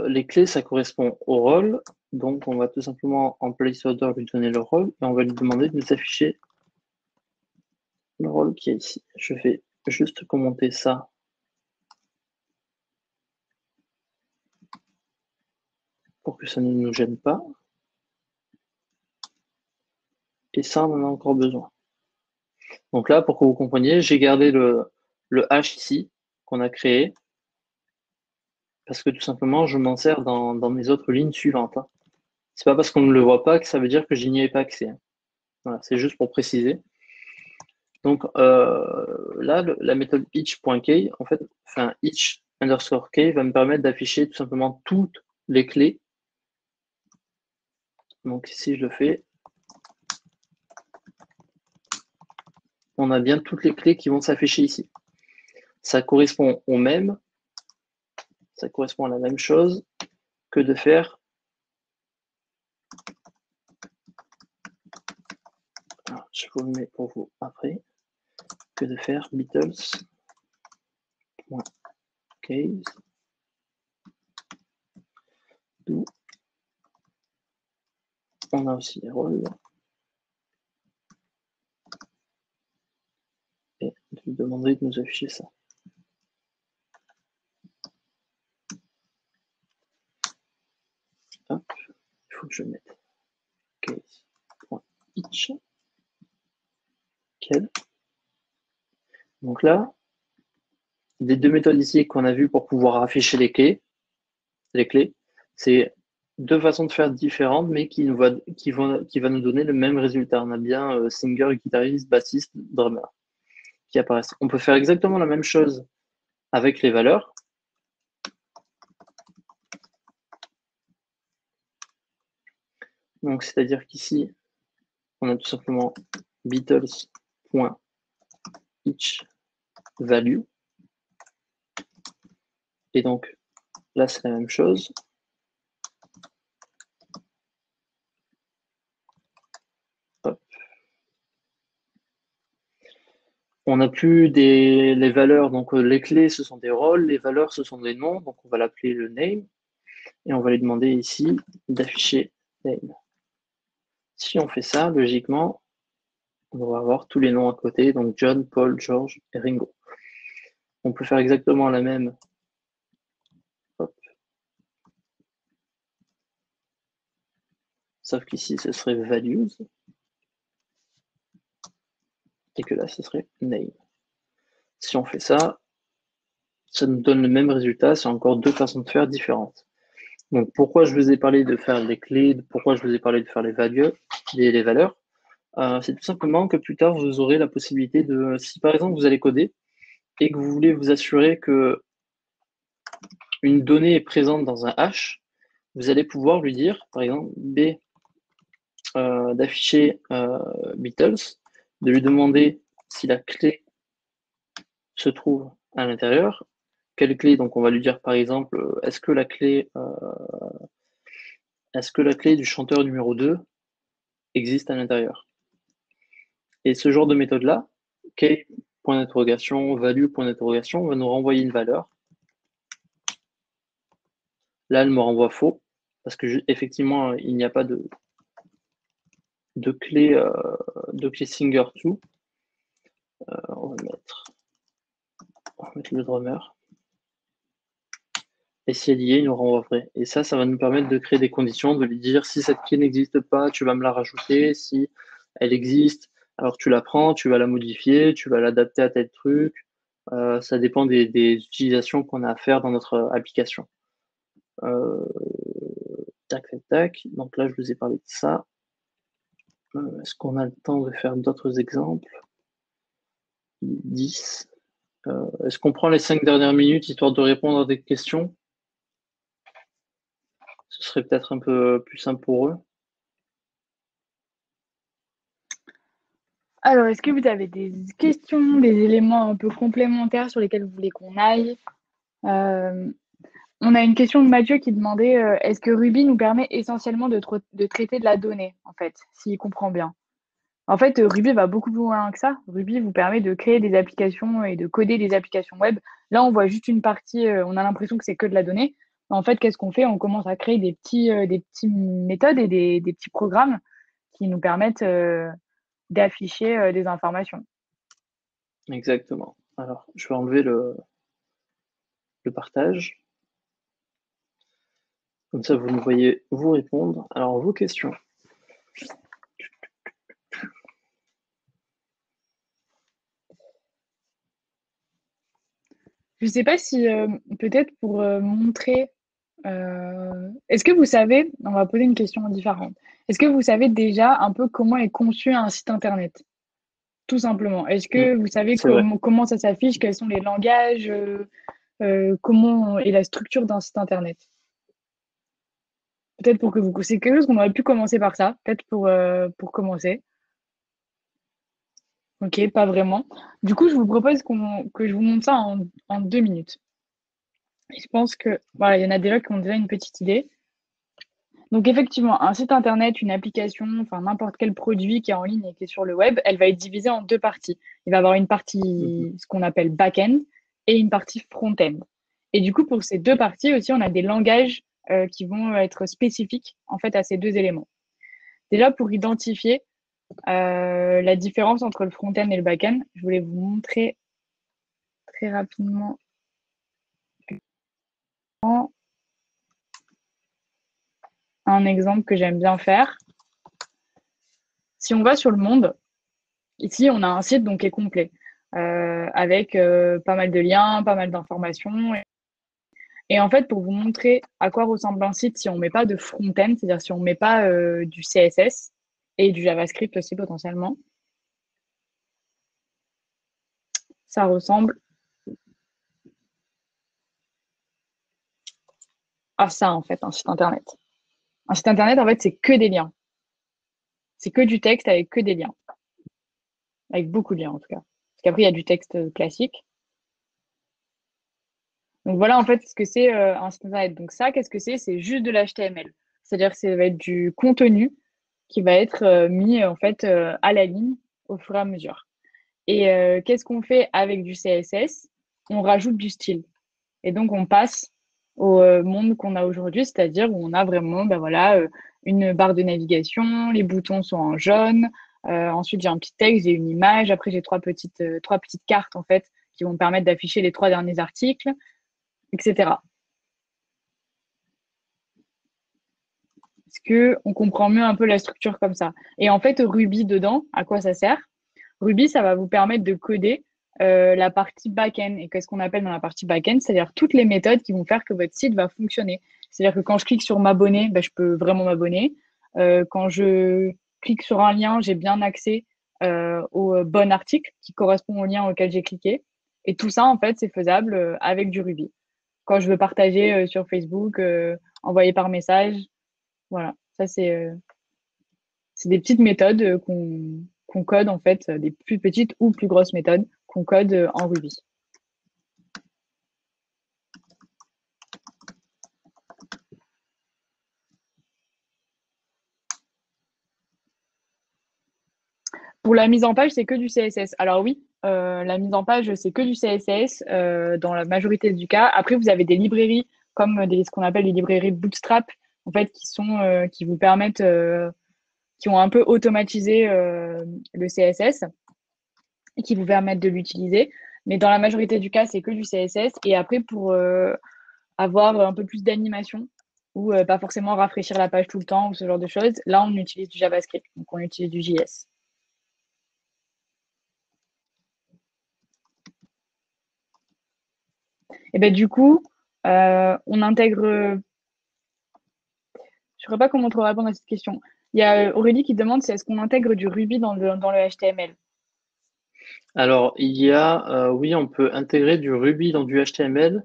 Les clés, ça correspond au rôle. Donc, on va tout simplement en placeholder lui donner le rôle et on va lui demander de nous afficher le rôle qui est ici. Je vais juste commenter ça. Pour que ça ne nous gêne pas. Et ça, on en a encore besoin. Donc là, pour que vous compreniez, j'ai gardé le hash ici qu'on a créé parce que tout simplement, je m'en sers dans mes autres lignes suivantes. Hein. C'est pas parce qu'on ne le voit pas que ça veut dire que je n'y ai pas accès. Hein. Voilà, c'est juste pour préciser. Donc là, la méthode each.key, en fait, enfin each underscore key va me permettre d'afficher tout simplement toutes les clés. Donc si je le fais, on a bien toutes les clés qui vont s'afficher ici. Ça correspond au même, ça correspond à la même chose que de faire je vous le mets pour vous après, que de faire Beatles.case. D'où on a aussi les rôles. Et de lui demander de nous afficher ça. Hop, il faut que je mette case.each. Donc là, les deux méthodes ici qu'on a vues pour pouvoir afficher les clés, c'est deux façons de faire différentes, mais qui va nous donner le même résultat. On a bien singer, guitariste, bassiste, drummer qui apparaissent. On peut faire exactement la même chose avec les valeurs. Donc, c'est-à-dire qu'ici, on a tout simplement Beatles.eachValue. Et donc, là, c'est la même chose. Hop. On n'a plus les valeurs, donc les clés, ce sont des rôles, les valeurs, ce sont des noms, donc on va l'appeler le name, et on va lui demander ici d'afficher name. Si on fait ça, logiquement, on va avoir tous les noms à côté, donc John, Paul, George et Ringo. On peut faire exactement la même. Hop. Sauf qu'ici, ce serait values. Et que là, ce serait name. Si on fait ça, ça nous donne le même résultat, c'est encore deux façons de faire différentes. Donc, pourquoi je vous ai parlé de faire les clés, pourquoi je vous ai parlé de faire les valeurs, c'est tout simplement que plus tard, vous aurez la possibilité de, si par exemple vous allez coder et que vous voulez vous assurer que une donnée est présente dans un hash, vous allez pouvoir lui dire, par exemple, B d'afficher Beatles, de lui demander si la clé se trouve à l'intérieur. Quelle clé? Donc on va lui dire par exemple, est-ce que la clé du chanteur numéro 2 existe à l'intérieur? Et ce genre de méthode-là, key, point d'interrogation, value, point d'interrogation, va nous renvoyer une valeur. Là, elle me renvoie faux, parce que effectivement, il n'y a pas de clé singer to. On va mettre le drummer. Et si elle y est, il nous renvoie vrai. Et ça va nous permettre de créer des conditions, de lui dire si cette clé n'existe pas, tu vas me la rajouter. Si elle existe, alors tu la prends, tu vas la modifier, tu vas l'adapter à tel truc. Ça dépend des utilisations qu'on a à faire dans notre application. Tac, tac, tac. Donc là, je vous ai parlé de ça. Est-ce qu'on a le temps de faire d'autres exemples? 10. Est-ce qu'on prend les 5 dernières minutes histoire de répondre à des questions? Ce serait peut-être un peu plus simple pour eux. Alors, est-ce que vous avez des questions, des éléments un peu complémentaires sur lesquels vous voulez qu'on aille? On a une question de Mathieu qui demandait est-ce que Ruby nous permet essentiellement de traiter de la donnée, en fait, s'il comprend bien? En fait, Ruby va beaucoup plus loin que ça. Ruby vous permet de créer des applications et de coder des applications web. Là, on voit juste une partie, on a l'impression que c'est que de la donnée. En fait, qu'est-ce qu'on fait? On commence à créer des petits méthodes et des petits programmes qui nous permettent d'afficher des informations. Exactement. Alors, je vais enlever le partage. Comme ça, vous me voyez vous répondre. Alors, vos questions. Je ne sais pas si, peut-être pour montrer, est-ce que vous savez, on va poser une question différente. Est-ce que vous savez déjà un peu comment est conçu un site internet? Tout simplement. Est-ce que vous savez C'est vrai. comment ça s'affiche? Quels sont les langages? Comment est la structure d'un site internet? Peut-être pour que vous... C'est quelque chose qu'on aurait pu commencer par ça, peut-être pour commencer. Ok, pas vraiment. Du coup, je vous propose que je vous montre ça en 2 minutes. Et je pense que, voilà, il y en a déjà qui ont déjà une petite idée. Donc, effectivement, un site internet, une application, enfin, n'importe quel produit qui est en ligne et qui est sur le web, elle va être divisée en deux parties. Il va y avoir une partie, ce qu'on appelle back-end, et une partie front-end. Et du coup, pour ces deux parties aussi, on a des langages qui vont être spécifiques, en fait, à ces deux éléments. Déjà, pour identifier la différence entre le front-end et le back-end, je voulais vous montrer très rapidement un exemple que j'aime bien faire. Si on va sur le monde, ici, on a un site donc, qui est complet, avec pas mal de liens, pas mal d'informations. Et en fait, pour vous montrer à quoi ressemble un site si on ne met pas de front-end, c'est-à-dire si on ne met pas du CSS et du JavaScript aussi potentiellement, ça ressemble à ça, en fait, un site Internet. Un site Internet, en fait, c'est que des liens. C'est que du texte avec que des liens. Avec beaucoup de liens, en tout cas. Parce qu'après, il y a du texte classique. Donc voilà, en fait, ce que c'est un site Internet. Donc ça, qu'est-ce que c'est? C'est juste de l'HTML. C'est-à-dire que ça va être du contenu qui va être mis, en fait, à la ligne au fur et à mesure. Et qu'est-ce qu'on fait avec du CSS? On rajoute du style. Et donc, on passe au monde qu'on a aujourd'hui, c'est-à-dire où on a vraiment ben voilà, une barre de navigation, les boutons sont en jaune. Ensuite, j'ai un petit texte, j'ai une image. Après, j'ai trois petites cartes en fait qui vont me permettre d'afficher les 3 derniers articles, etc. Est-ce qu'on comprend mieux un peu la structure comme ça? Et en fait, Ruby dedans, à quoi ça sert? Ruby, ça va vous permettre de coder la partie back-end. Et qu'est-ce qu'on appelle dans la partie back-end? C'est-à-dire toutes les méthodes qui vont faire que votre site va fonctionner. C'est-à-dire que quand je clique sur m'abonner, ben, je peux vraiment m'abonner. Quand je clique sur un lien, j'ai bien accès au bon article qui correspond au lien auquel j'ai cliqué. Et tout ça, en fait, c'est faisable avec du Ruby. Quand je veux partager sur Facebook, envoyer par message, voilà. Ça, c'est des petites méthodes qu'on code, en fait, des plus petites ou plus grosses méthodes qu'on code en Ruby. Pour la mise en page, c'est que du CSS. Alors oui, la mise en page, c'est que du CSS dans la majorité du cas. Après, vous avez des librairies comme ce qu'on appelle les librairies Bootstrap, en fait, qui vous permettent, qui ont un peu automatisé le CSS et qui vous permettent de l'utiliser. Mais dans la majorité du cas, c'est que du CSS. Et après, pour avoir un peu plus d'animation ou pas forcément rafraîchir la page tout le temps ou ce genre de choses, là, on utilise du JavaScript. Donc, on utilise du JS. Et ben du coup, on intègre. Je ne saurais pas comment trop répondre à cette question. Il y a Aurélie qui demande si est-ce qu'on intègre du Ruby dans le HTML. Alors, oui, on peut intégrer du Ruby dans du HTML.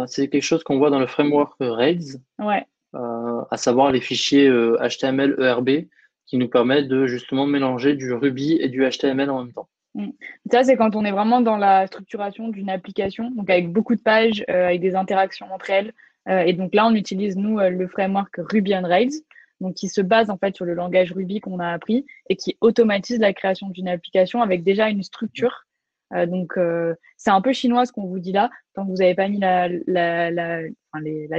C'est quelque chose qu'on voit dans le framework Rails, Ouais. à savoir les fichiers HTML ERB qui nous permettent de justement mélanger du Ruby et du HTML en même temps. Mm. Ça, c'est quand on est vraiment dans la structuration d'une application, donc avec beaucoup de pages, avec des interactions entre elles. Et donc là, on utilise, nous, le framework Ruby on Rails, donc qui se base en fait sur le langage Ruby qu'on a appris et qui automatise la création d'une application avec déjà une structure. C'est un peu chinois ce qu'on vous dit là, tant que vous n'avez pas mis la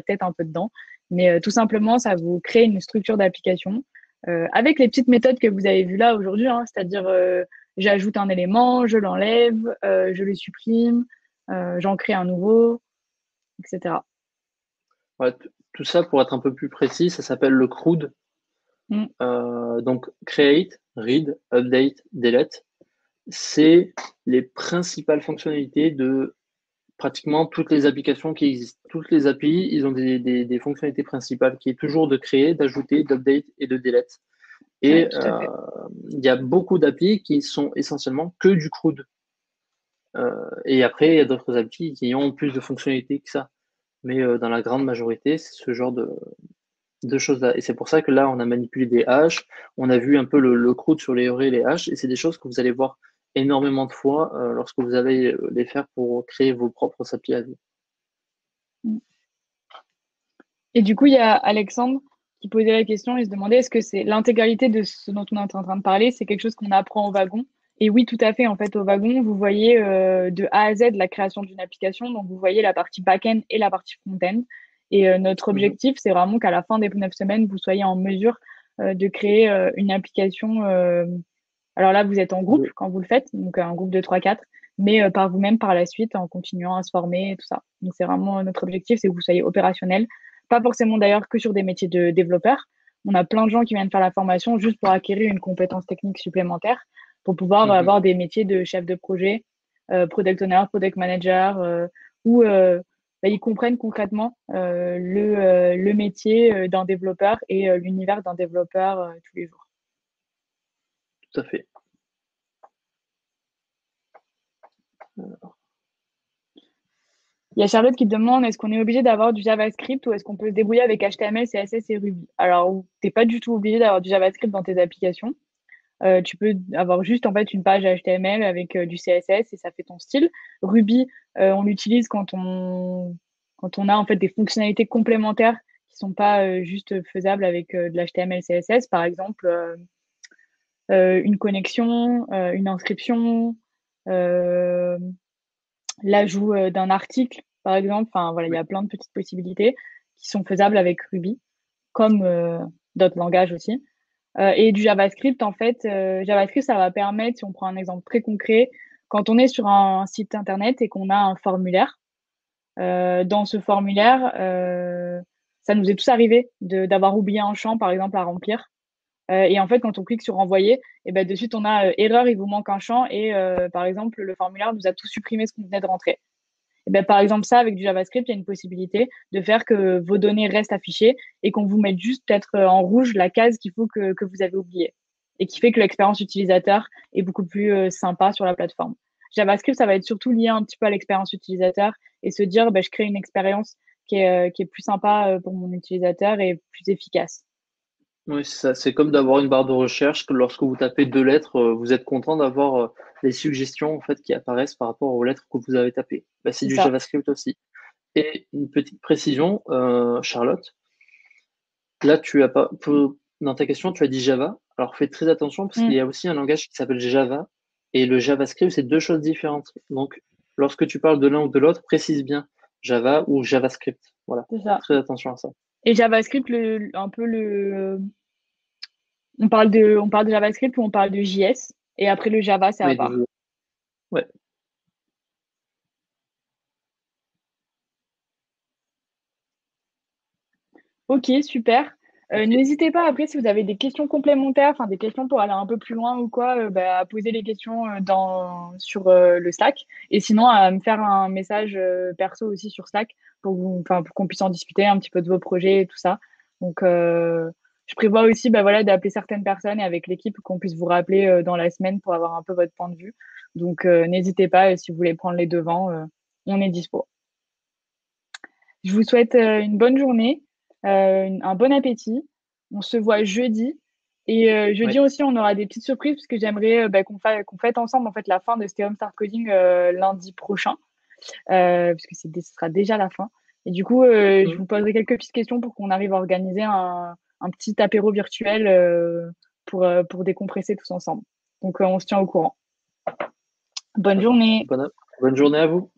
tête un peu dedans. Mais tout simplement, ça vous crée une structure d'application avec les petites méthodes que vous avez vues là aujourd'hui, hein, c'est-à-dire j'ajoute un élément, je l'enlève, je le supprime, j'en crée un nouveau, etc. Ouais, tout ça, pour être un peu plus précis, ça s'appelle le CRUD. Mm. Donc, create, read, update, delete. C'est les principales fonctionnalités de pratiquement toutes les applications qui existent. Toutes les API, ils ont des fonctionnalités principales qui est toujours de créer, d'ajouter, d'update et de delete. Ouais, Et tout à fait. il y a beaucoup d'API qui sont essentiellement que du CRUD. Et après, il y a d'autres API qui ont plus de fonctionnalités que ça. Mais dans la grande majorité, c'est ce genre de choses-là. Et c'est pour ça que là, on a manipulé des haches, on a vu un peu le CRUD sur les arrays et les haches, et c'est des choses que vous allez voir énormément de fois lorsque vous allez les faire pour créer vos propres API à vous. Mm. Et du coup, il y a Alexandre qui posait la question et se demandait est-ce que c'est l'intégralité de ce dont on est en train de parler, c'est quelque chose qu'on apprend au wagon? Et oui, tout à fait. En fait, au wagon, vous voyez de A à Z la création d'une application. Donc, vous voyez la partie back-end et la partie front-end. Et notre Mhm. objectif, c'est vraiment qu'à la fin des 9 semaines, vous soyez en mesure de créer une application. Alors là, vous êtes en groupe De- quand vous le faites, donc un groupe de 3-4, mais par vous-même par la suite en continuant à se former et tout ça. Donc, c'est vraiment notre objectif, c'est que vous soyez opérationnel. Pas forcément d'ailleurs que sur des métiers de développeur. On a plein de gens qui viennent faire la formation juste pour acquérir une compétence technique supplémentaire, pour pouvoir Mhm. avoir des métiers de chef de projet, product owner, product manager, où ils comprennent concrètement le métier d'un développeur et l'univers d'un développeur tous les jours. Tout à fait. Il y a Charlotte qui demande est-ce qu'on est obligé d'avoir du JavaScript ou est-ce qu'on peut se débrouiller avec HTML, CSS et Ruby? Alors, tu n'es pas du tout obligé d'avoir du JavaScript dans tes applications. Tu peux avoir juste en fait une page HTML avec du CSS et ça fait ton style. Ruby, on l'utilise quand on a en fait des fonctionnalités complémentaires qui sont pas juste faisables avec de l'HTML, CSS. Par exemple, une connexion, une inscription, euh, l'ajout d'un article, par exemple. Enfin, voilà, il y Oui. a plein de petites possibilités qui sont faisables avec Ruby. comme d'autres langages aussi. Et du JavaScript, en fait, JavaScript, ça va permettre, si on prend un exemple très concret, quand on est sur un site internet et qu'on a un formulaire, dans ce formulaire, ça nous est tous arrivé d'avoir oublié un champ, par exemple, à remplir. Et en fait, quand on clique sur envoyer, et ben de suite, on a erreur, il vous manque un champ et par exemple, le formulaire nous a tout supprimé ce qu'on venait de rentrer. Et ben, par exemple, ça, avec du JavaScript, il y a une possibilité de faire que vos données restent affichées et qu'on vous mette juste peut-être en rouge la case qu'il faut que vous avez oubliée et qui fait que l'expérience utilisateur est beaucoup plus sympa sur la plateforme. JavaScript, ça va être surtout lié un petit peu à l'expérience utilisateur et se dire, ben, je crée une expérience qui est plus sympa pour mon utilisateur et plus efficace. Oui, c'est ça. C'est comme d'avoir une barre de recherche que lorsque vous tapez deux lettres, vous êtes content d'avoir les suggestions en fait qui apparaissent par rapport aux lettres que vous avez tapées. Bah, c'est C'est du ça. JavaScript aussi. Et une petite précision, Charlotte, là tu as pas dans ta question, tu as dit Java. Alors fais très attention parce qu'il y Mm. a aussi un langage qui s'appelle Java et le JavaScript, c'est deux choses différentes. Donc lorsque tu parles de l'un ou de l'autre, précise bien Java ou JavaScript. Voilà, C'est fais ça. très attention à ça. Et JavaScript, un peu on parle de JavaScript ou on parle de JS. Et après, le Java, c'est à Oui, part. ouais. Ok, super. Ok. N'hésitez pas après si vous avez des questions complémentaires, enfin des questions pour aller un peu plus loin ou quoi, bah, à poser les questions sur le Slack. Et sinon, à me faire un message perso aussi sur Slack enfin, pour qu'on puisse en discuter un petit peu de vos projets et tout ça. Donc, je prévois aussi bah, voilà, d'appeler certaines personnes et avec l'équipe qu'on puisse vous rappeler dans la semaine pour avoir un peu votre point de vue. Donc, n'hésitez pas si vous voulez prendre les devants, on est dispo. Je vous souhaite une bonne journée, un bon appétit. On se voit jeudi. Et jeudi Ouais. aussi, on aura des petites surprises parce que j'aimerais bah, qu'on fête ensemble en fait la fin de Stay Start Coding lundi prochain, parce que ce sera déjà la fin. Et du coup, je Mm. vous poserai quelques petites questions pour qu'on arrive à organiser un petit apéro virtuel pour décompresser tous ensemble. Donc, on se tient au courant. Bonne Ça marche. journée. Bonne journée à vous.